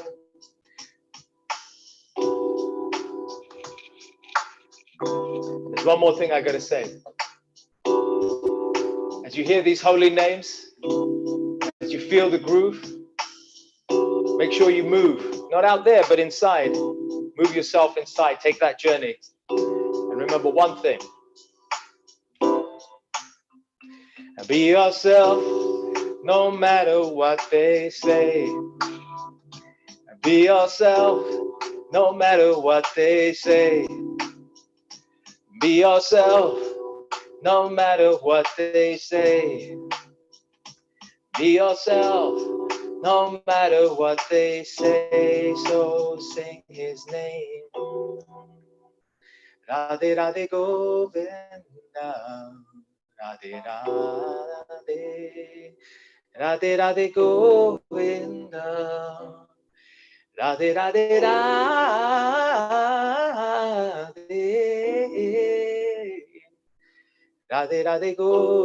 There's one more thing I gotta say. As you hear these holy names, as you feel the groove, make sure you move. Not out there, but inside. Move yourself inside. Take that journey. And remember one thing. Be yourself, no matter what they say. Be yourself, no matter what they say. Be yourself, no matter what they say. Be yourself, no matter what they say. So sing his name. Radhe Radhe Govinda. Radhe Radhe. Radhe Radhe Govinda. Radhe Radhe Radhe. Radhe Radhe Govinda.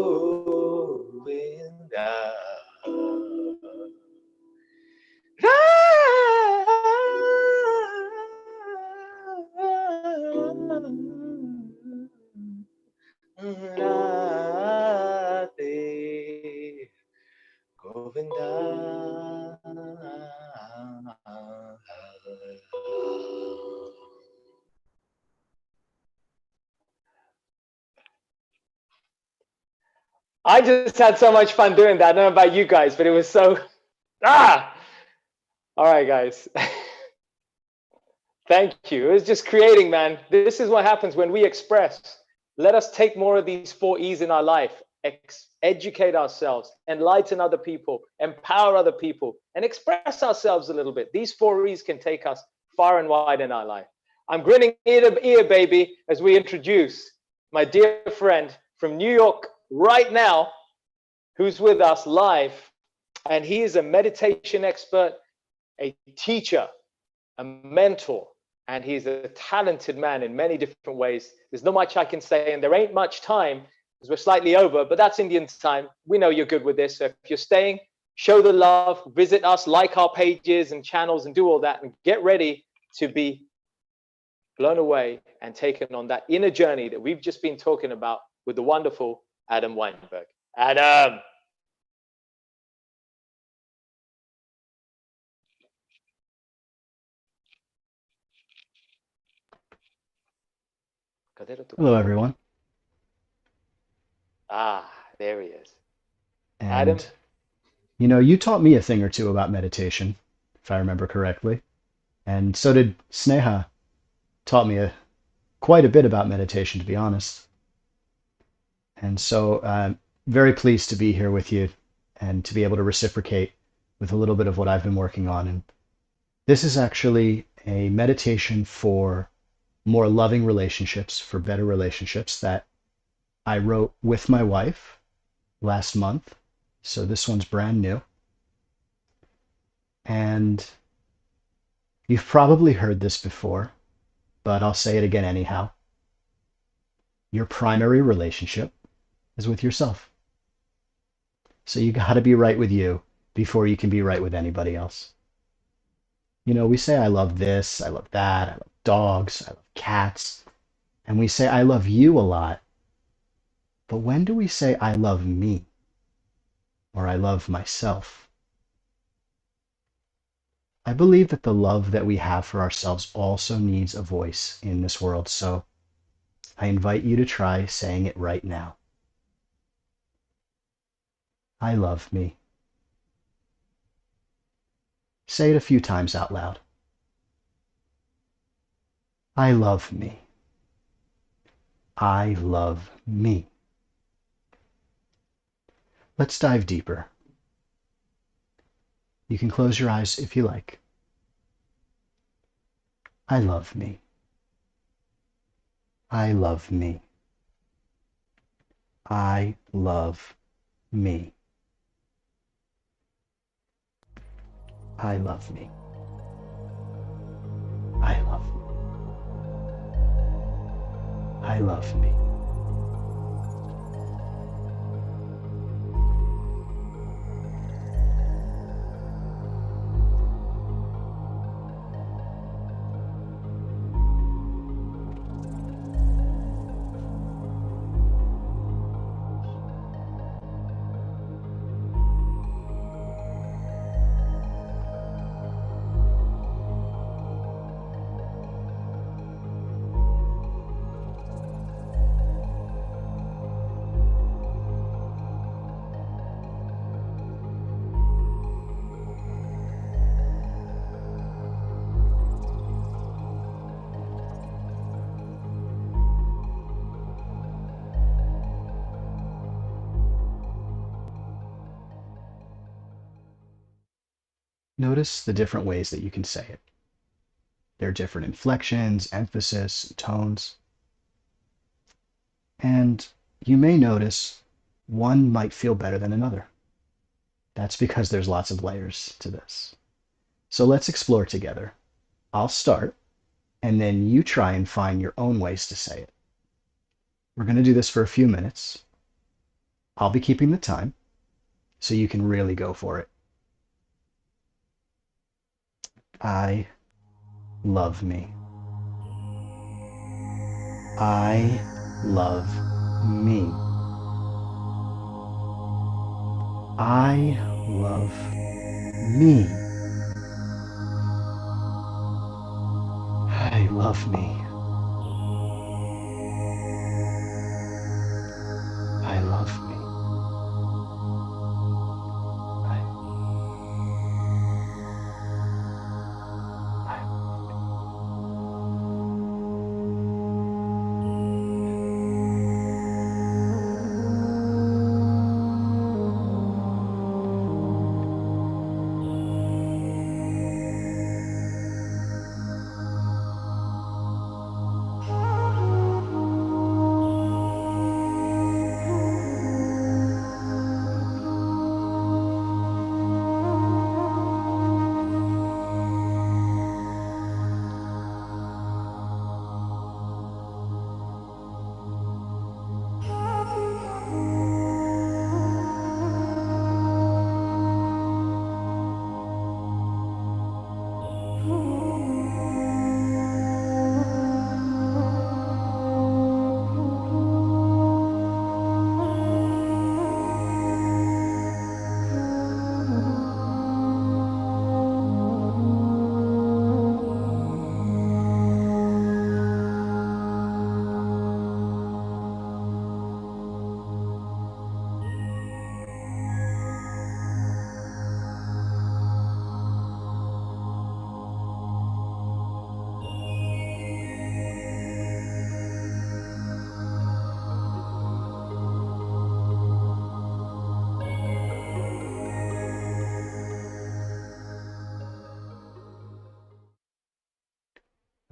Radhe Govinda. I just had so much fun doing that. I don't know about you guys, but it was so, all right, guys. Thank you. It was just creating, man. This is what happens when we express. Let us take more of these 4 E's in our life. Educate ourselves, enlighten other people, empower other people, and express ourselves a little bit. These 4 E's can take us far and wide in our life. I'm grinning ear to ear, baby, as we introduce my dear friend from New York right now, who's with us live. And he is a meditation expert, a teacher, a mentor, and he's a talented man in many different ways. There's not much I can say, and there ain't much time because we're slightly over, but that's Indian time. We know you're good with this. So if you're staying, show the love, visit us, like our pages and channels, and do all that, and get ready to be blown away and taken on that inner journey that we've just been talking about with the wonderful Adam Weinberg. Adam. Hello, everyone. There he is. And, Adam? you know, you taught me a thing or two about meditation, if I remember correctly. And so did Sneha. Taught me quite a bit about meditation, to be honest. And so I'm very pleased to be here with you and to be able to reciprocate with a little bit of what I've been working on. And this is actually a meditation for more loving relationships, for better relationships, that I wrote with my wife last month. So this one's brand new. And you've probably heard this before, but I'll say it again anyhow. Your primary relationship is with yourself. So you got to be right with you before you can be right with anybody else. You know, we say, I love this, I love that, I love dogs, I love cats. And we say, I love you a lot. But when do we say, I love me? Or I love myself? I believe that the love that we have for ourselves also needs a voice in this world. So I invite you to try saying it right now. I love me. Say it a few times out loud. I love me. I love me. Let's dive deeper. You can close your eyes if you like. I love me. I love me. I love me. I love me. I love me. I love me. Notice the different ways that you can say it. There are different inflections, emphasis, tones. And you may notice one might feel better than another. That's because there's lots of layers to this. So let's explore together. I'll start, and then you try and find your own ways to say it. We're going to do this for a few minutes. I'll be keeping the time, so you can really go for it. I love me. I love me. I love me. I love me. I love me.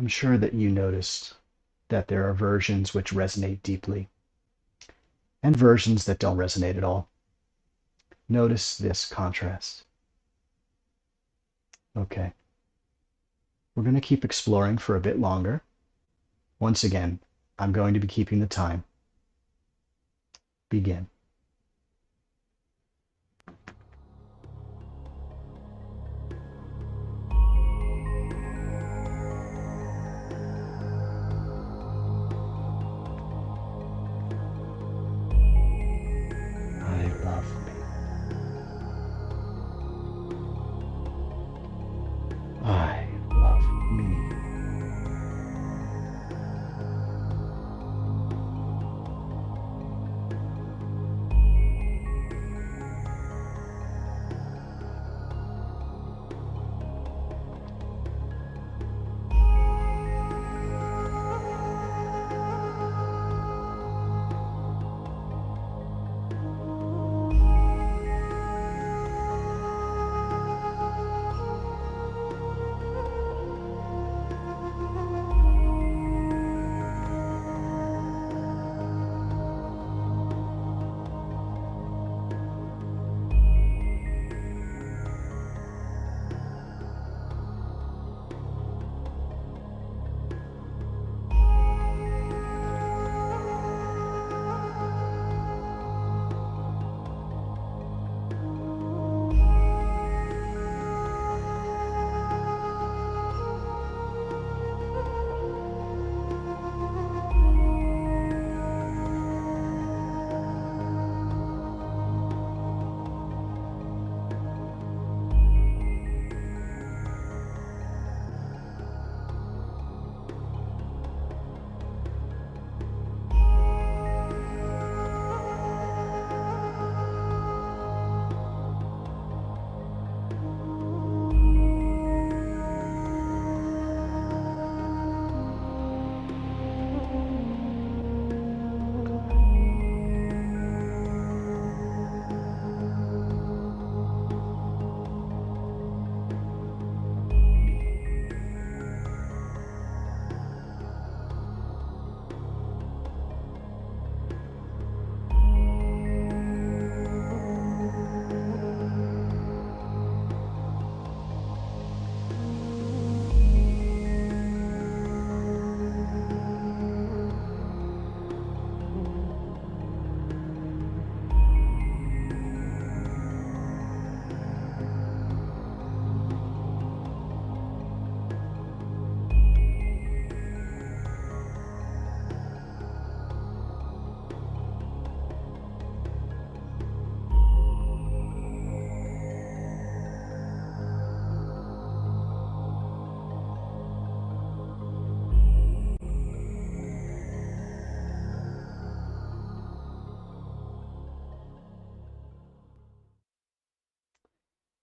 I'm sure that you noticed that there are versions which resonate deeply and versions that don't resonate at all. Notice this contrast. Okay. We're going to keep exploring for a bit longer. Once again, I'm going to be keeping the time. Begin. I love me. I love me.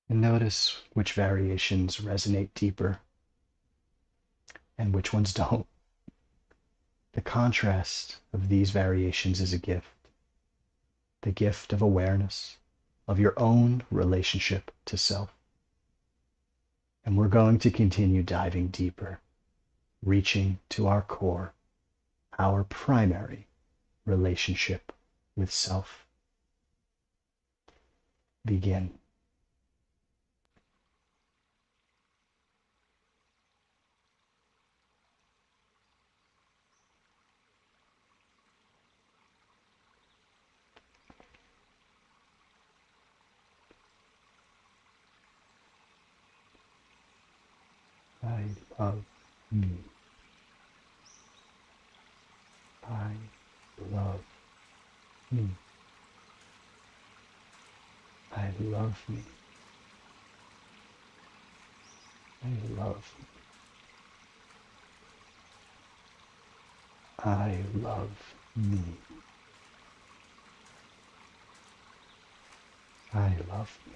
And notice which variations resonate deeper and which ones don't. The contrast of these variations is a gift. The gift of awareness of your own relationship to self. And we're going to continue diving deeper, reaching to our core, our primary relationship with self. Begin. I love me. I love me. I love me. I love me. I love me. I love me.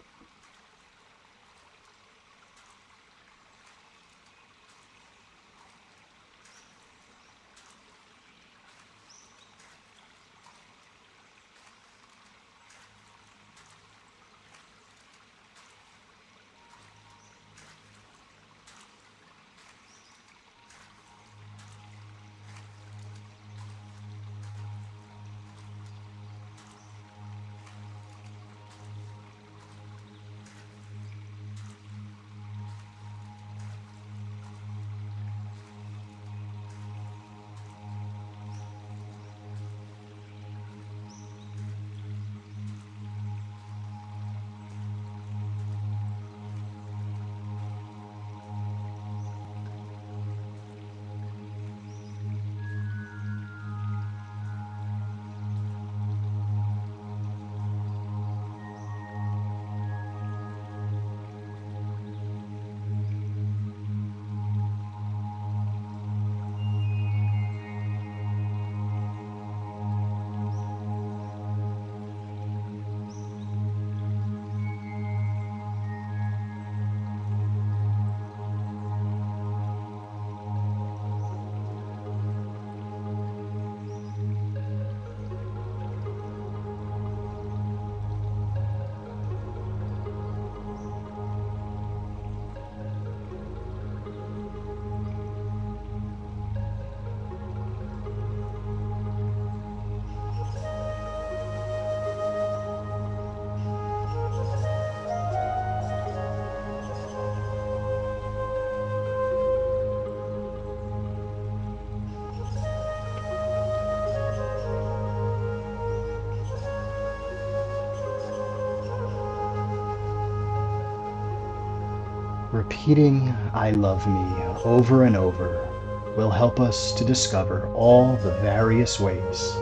Repeating I love me over and over will help us to discover all the various ways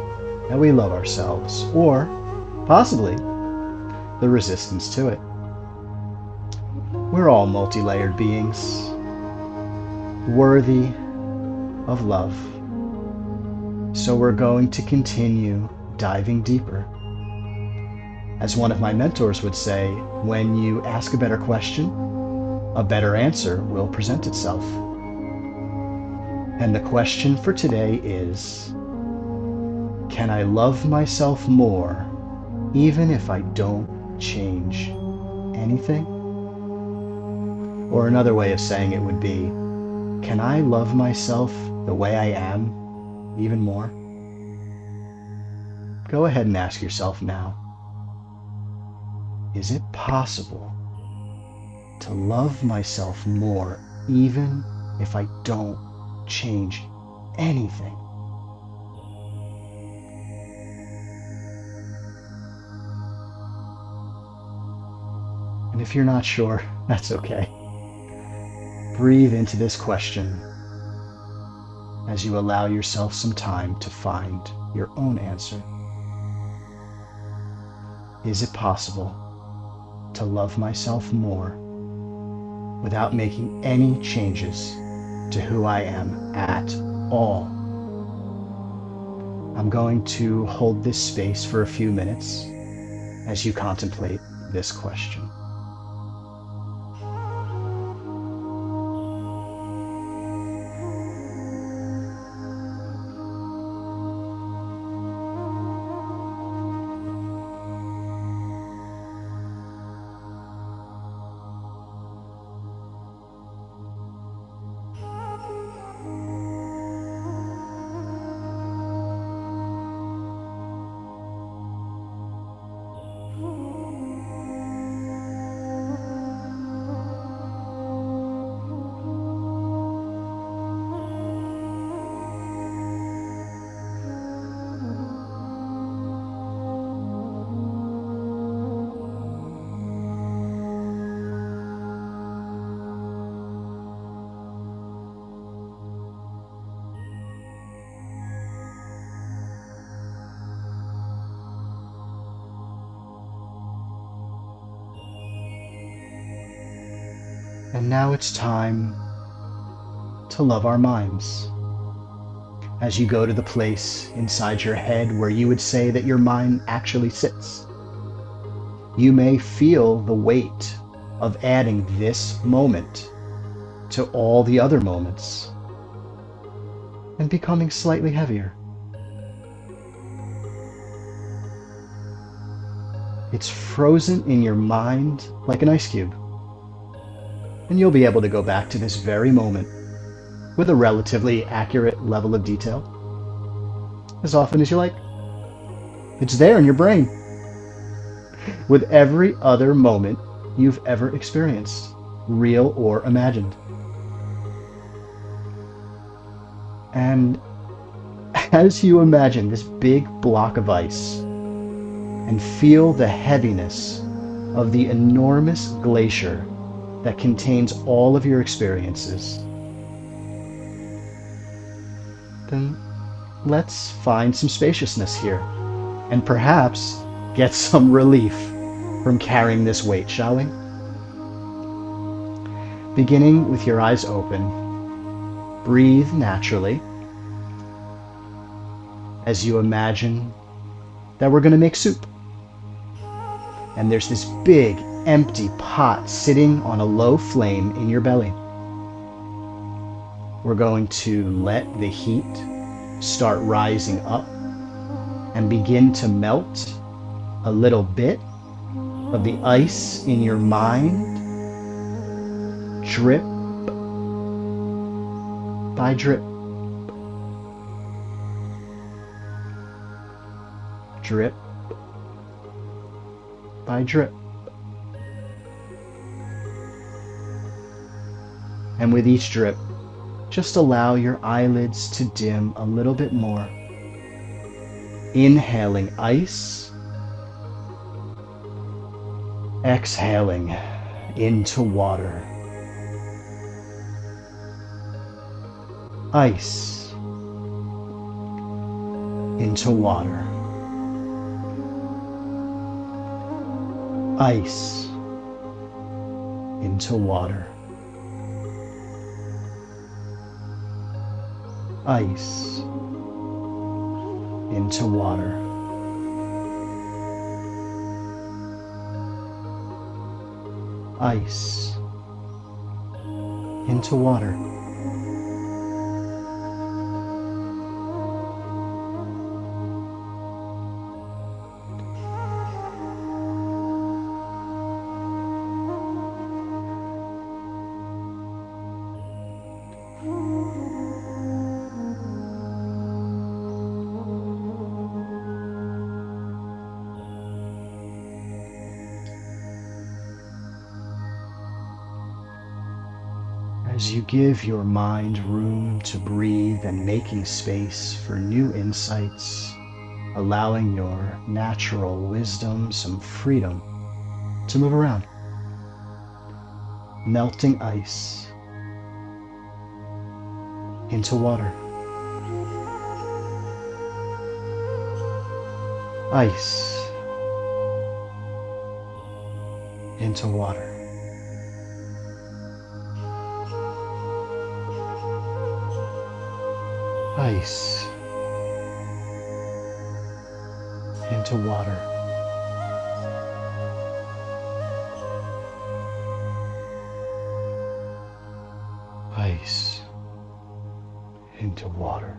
that we love ourselves, or possibly the resistance to it. We're all multi-layered beings, worthy of love. So we're going to continue diving deeper. As one of my mentors would say, when you ask a better question, a better answer will present itself. And the question for today is, can I love myself more even if I don't change anything? Or another way of saying it would be, can I love myself the way I am even more? Go ahead and ask yourself now, is it possible to love myself more even if I don't change anything? And if you're not sure, that's okay. Breathe into this question as you allow yourself some time to find your own answer. Is it possible to love myself more without making any changes to who I am at all? I'm going to hold this space for a few minutes as you contemplate this question. And now it's time to love our minds. As you go to the place inside your head where you would say that your mind actually sits, you may feel the weight of adding this moment to all the other moments and becoming slightly heavier. It's frozen in your mind like an ice cube. And you'll be able to go back to this very moment with a relatively accurate level of detail as often as you like. It's there in your brain with every other moment you've ever experienced, real or imagined. And as you imagine this big block of ice and feel the heaviness of the enormous glacier that contains all of your experiences, then let's find some spaciousness here and perhaps get some relief from carrying this weight, shall we? Beginning with your eyes open, breathe naturally as you imagine that we're going to make soup. And there's this big empty pot sitting on a low flame in your belly. We're going to let the heat start rising up and begin to melt a little bit of the ice in your mind, drip by drip, drip by drip. And with each drip, just allow your eyelids to dim a little bit more. Inhaling ice, exhaling into water. ice into water, ice into water, ice into water, ice into water. As you give your mind room to breathe and making space for new insights, allowing your natural wisdom some freedom to move around. Melting ice into water. Ice into water. Ice into water. Ice into water.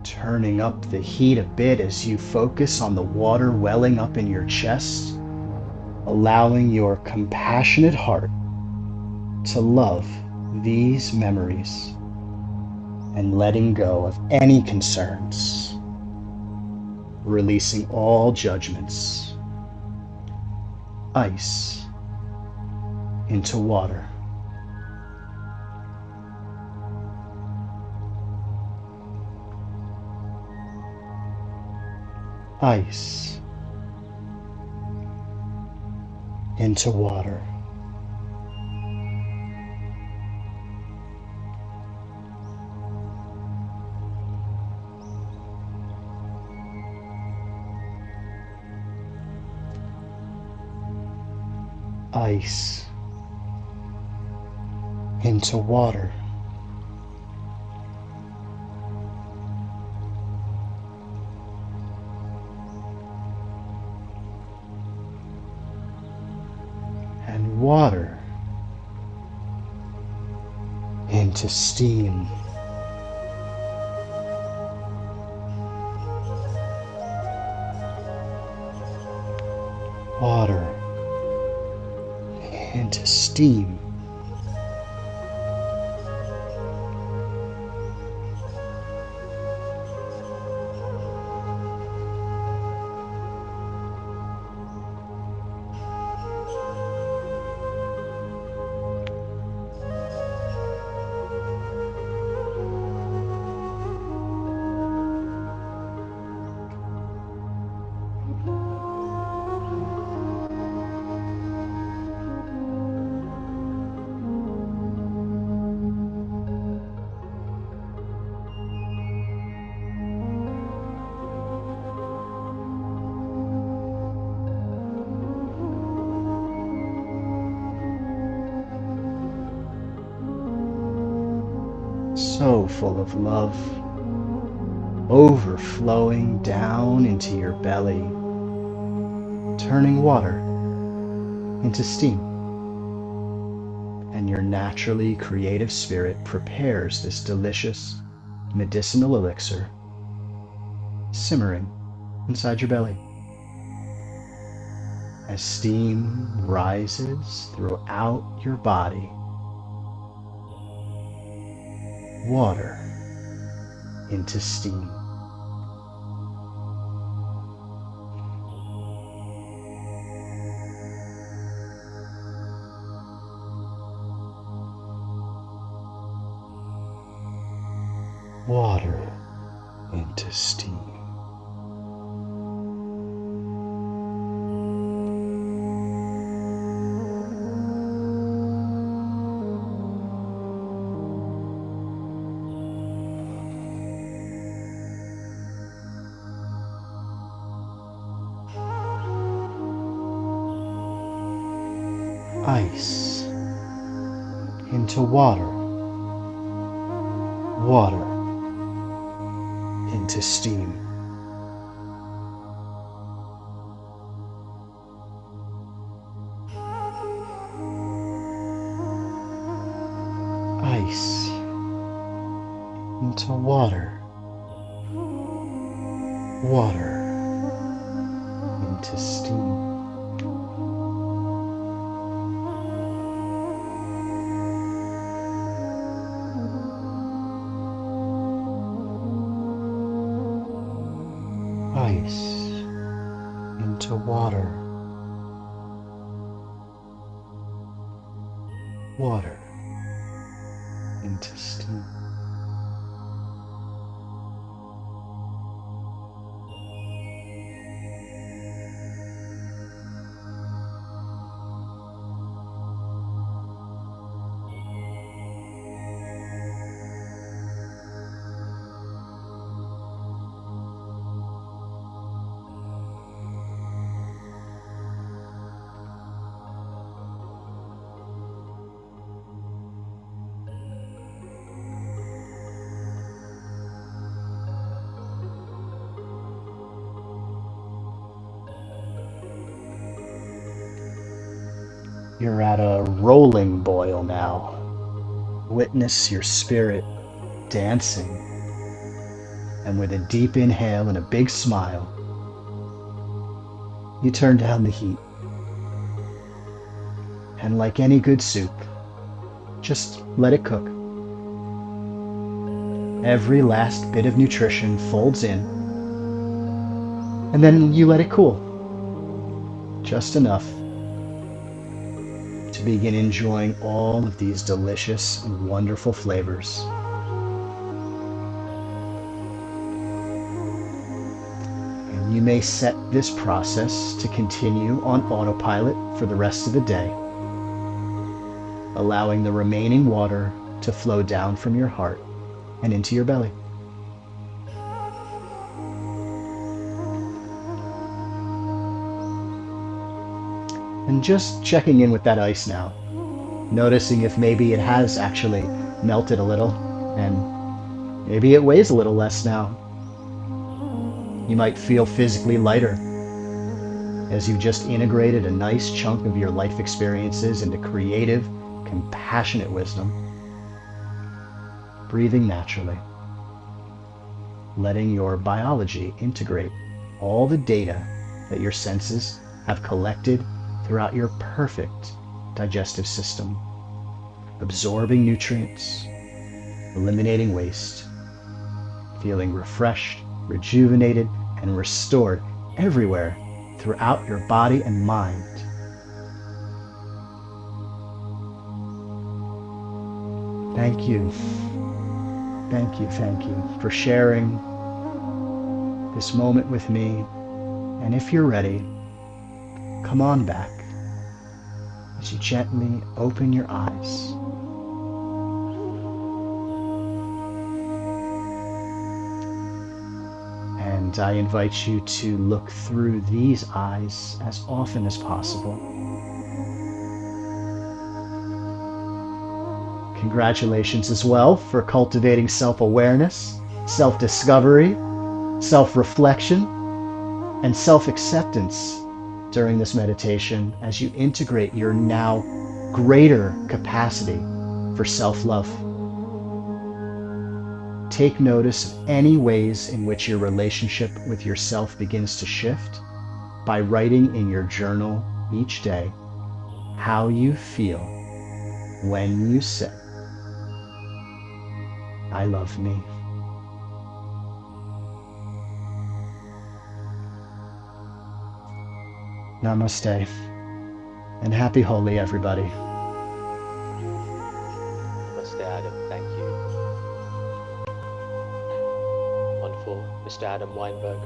Turning up the heat a bit as you focus on the water welling up in your chest, allowing your compassionate heart to love these memories and letting go of any concerns, releasing all judgments. Ice into water. Ice into water. Ice into water. And water into steam. Water into steam. So full of love, overflowing down into your belly, turning water into steam. And your naturally creative spirit prepares this delicious medicinal elixir, simmering inside your belly. as steam rises throughout your body. Water into steam. Water into steam. Ice into water. Water into steam. Ice into water. Water into steam. Ice into water. Water into steam. You're at a rolling boil now. Witness your spirit dancing. And with a deep inhale and a big smile, you turn down the heat. And like any good soup, just let it cook. Every last bit of nutrition folds in, and then you let it cool. Just enough to begin enjoying all of these delicious and wonderful flavors. And you may set this process to continue on autopilot for the rest of the day, allowing the remaining water to flow down from your heart and into your belly. And just checking in with that ice now, noticing if maybe it has actually melted a little, and maybe it weighs a little less now. You might feel physically lighter as you just integrated a nice chunk of your life experiences into creative, compassionate wisdom, breathing naturally, letting your biology integrate all the data that your senses have collected throughout your perfect digestive system, absorbing nutrients, eliminating waste, feeling refreshed, rejuvenated, and restored everywhere throughout your body and mind. Thank you. Thank you, thank you for sharing this moment with me. And if you're ready, come on back as you gently open your eyes. And I invite you to look through these eyes as often as possible. Congratulations as well for cultivating self-awareness, self-discovery, self-reflection, and self-acceptance during this meditation as you integrate your now greater capacity for self-love. Take notice of any ways in which your relationship with yourself begins to shift by writing in your journal each day how you feel when you say, I love me. Namaste. And happy Holi, everybody. Namaste, Adam. Thank you. Wonderful. Mr. Adam Weinberg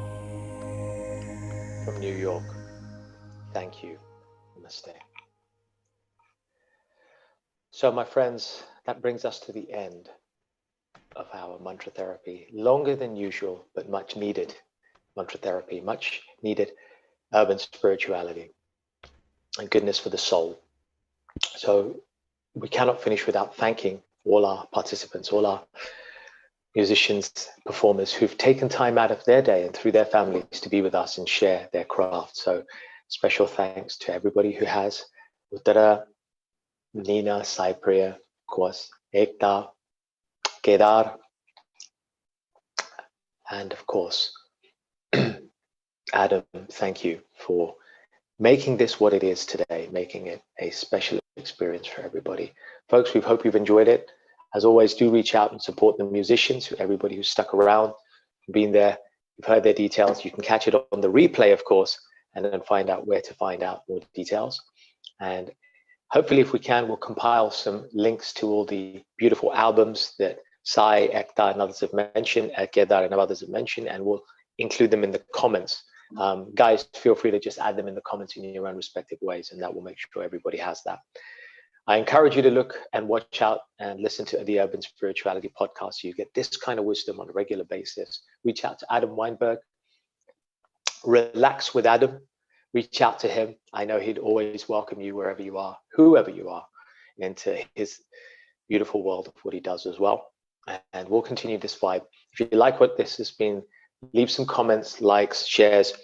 from New York. Thank you. Namaste. So, my friends, that brings us to the end of our mantra therapy. Longer than usual, but much needed mantra therapy, much needed urban spirituality and goodness for the soul. So we cannot finish without thanking all our participants, all our musicians, performers who've taken time out of their day and through their families to be with us and share their craft. So special thanks to everybody who has. Uttara, Nina, Saipriya, of course, Ekta, Kedar, and of course, Adam, thank you for making this what it is today, making it a special experience for everybody. Folks, we hope you've enjoyed it. As always, do reach out and support the musicians, everybody who's stuck around, been there. You've heard their details. You can catch it on the replay, of course, and then find out where to find out more details. And hopefully, if we can, we'll compile some links to all the beautiful albums that Sai, Ekta, and others have mentioned, Kedar and others have mentioned, and we'll include them in the comments. Guys, feel free to just add them in the comments in your own respective ways, and that will make sure everybody has that. I encourage you to look and watch out and listen to the Urban Spirituality podcast so you get this kind of wisdom on a regular basis. Reach out to Adam Weinberg. Relax with Adam. Reach out to him. I know he'd always welcome you wherever you are, whoever you are, into his beautiful world of what he does as well. And we'll continue this vibe. If you like what this has been, leave some comments, likes, shares,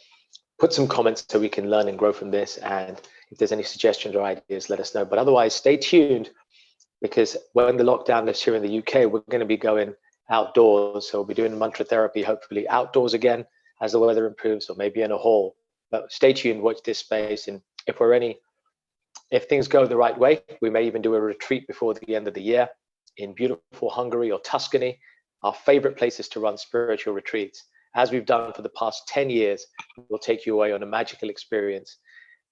put some comments so we can learn and grow from this. And if there's any suggestions or ideas, let us know. But otherwise, stay tuned, because when the lockdown lifts here in the UK, we're going to be going outdoors. So we'll be doing mantra therapy, hopefully outdoors again as the weather improves, or maybe in a hall. But stay tuned, watch this space. And if things go the right way, we may even do a retreat before the end of the year in beautiful Hungary or Tuscany, our favorite places to run spiritual retreats. As we've done for the past 10 years, we'll take you away on a magical experience,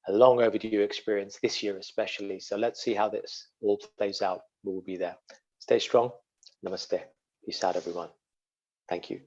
a long overdue experience this year especially. So let's see how this all plays out. We will be there. Stay strong. Namaste. Peace out, everyone. Thank you.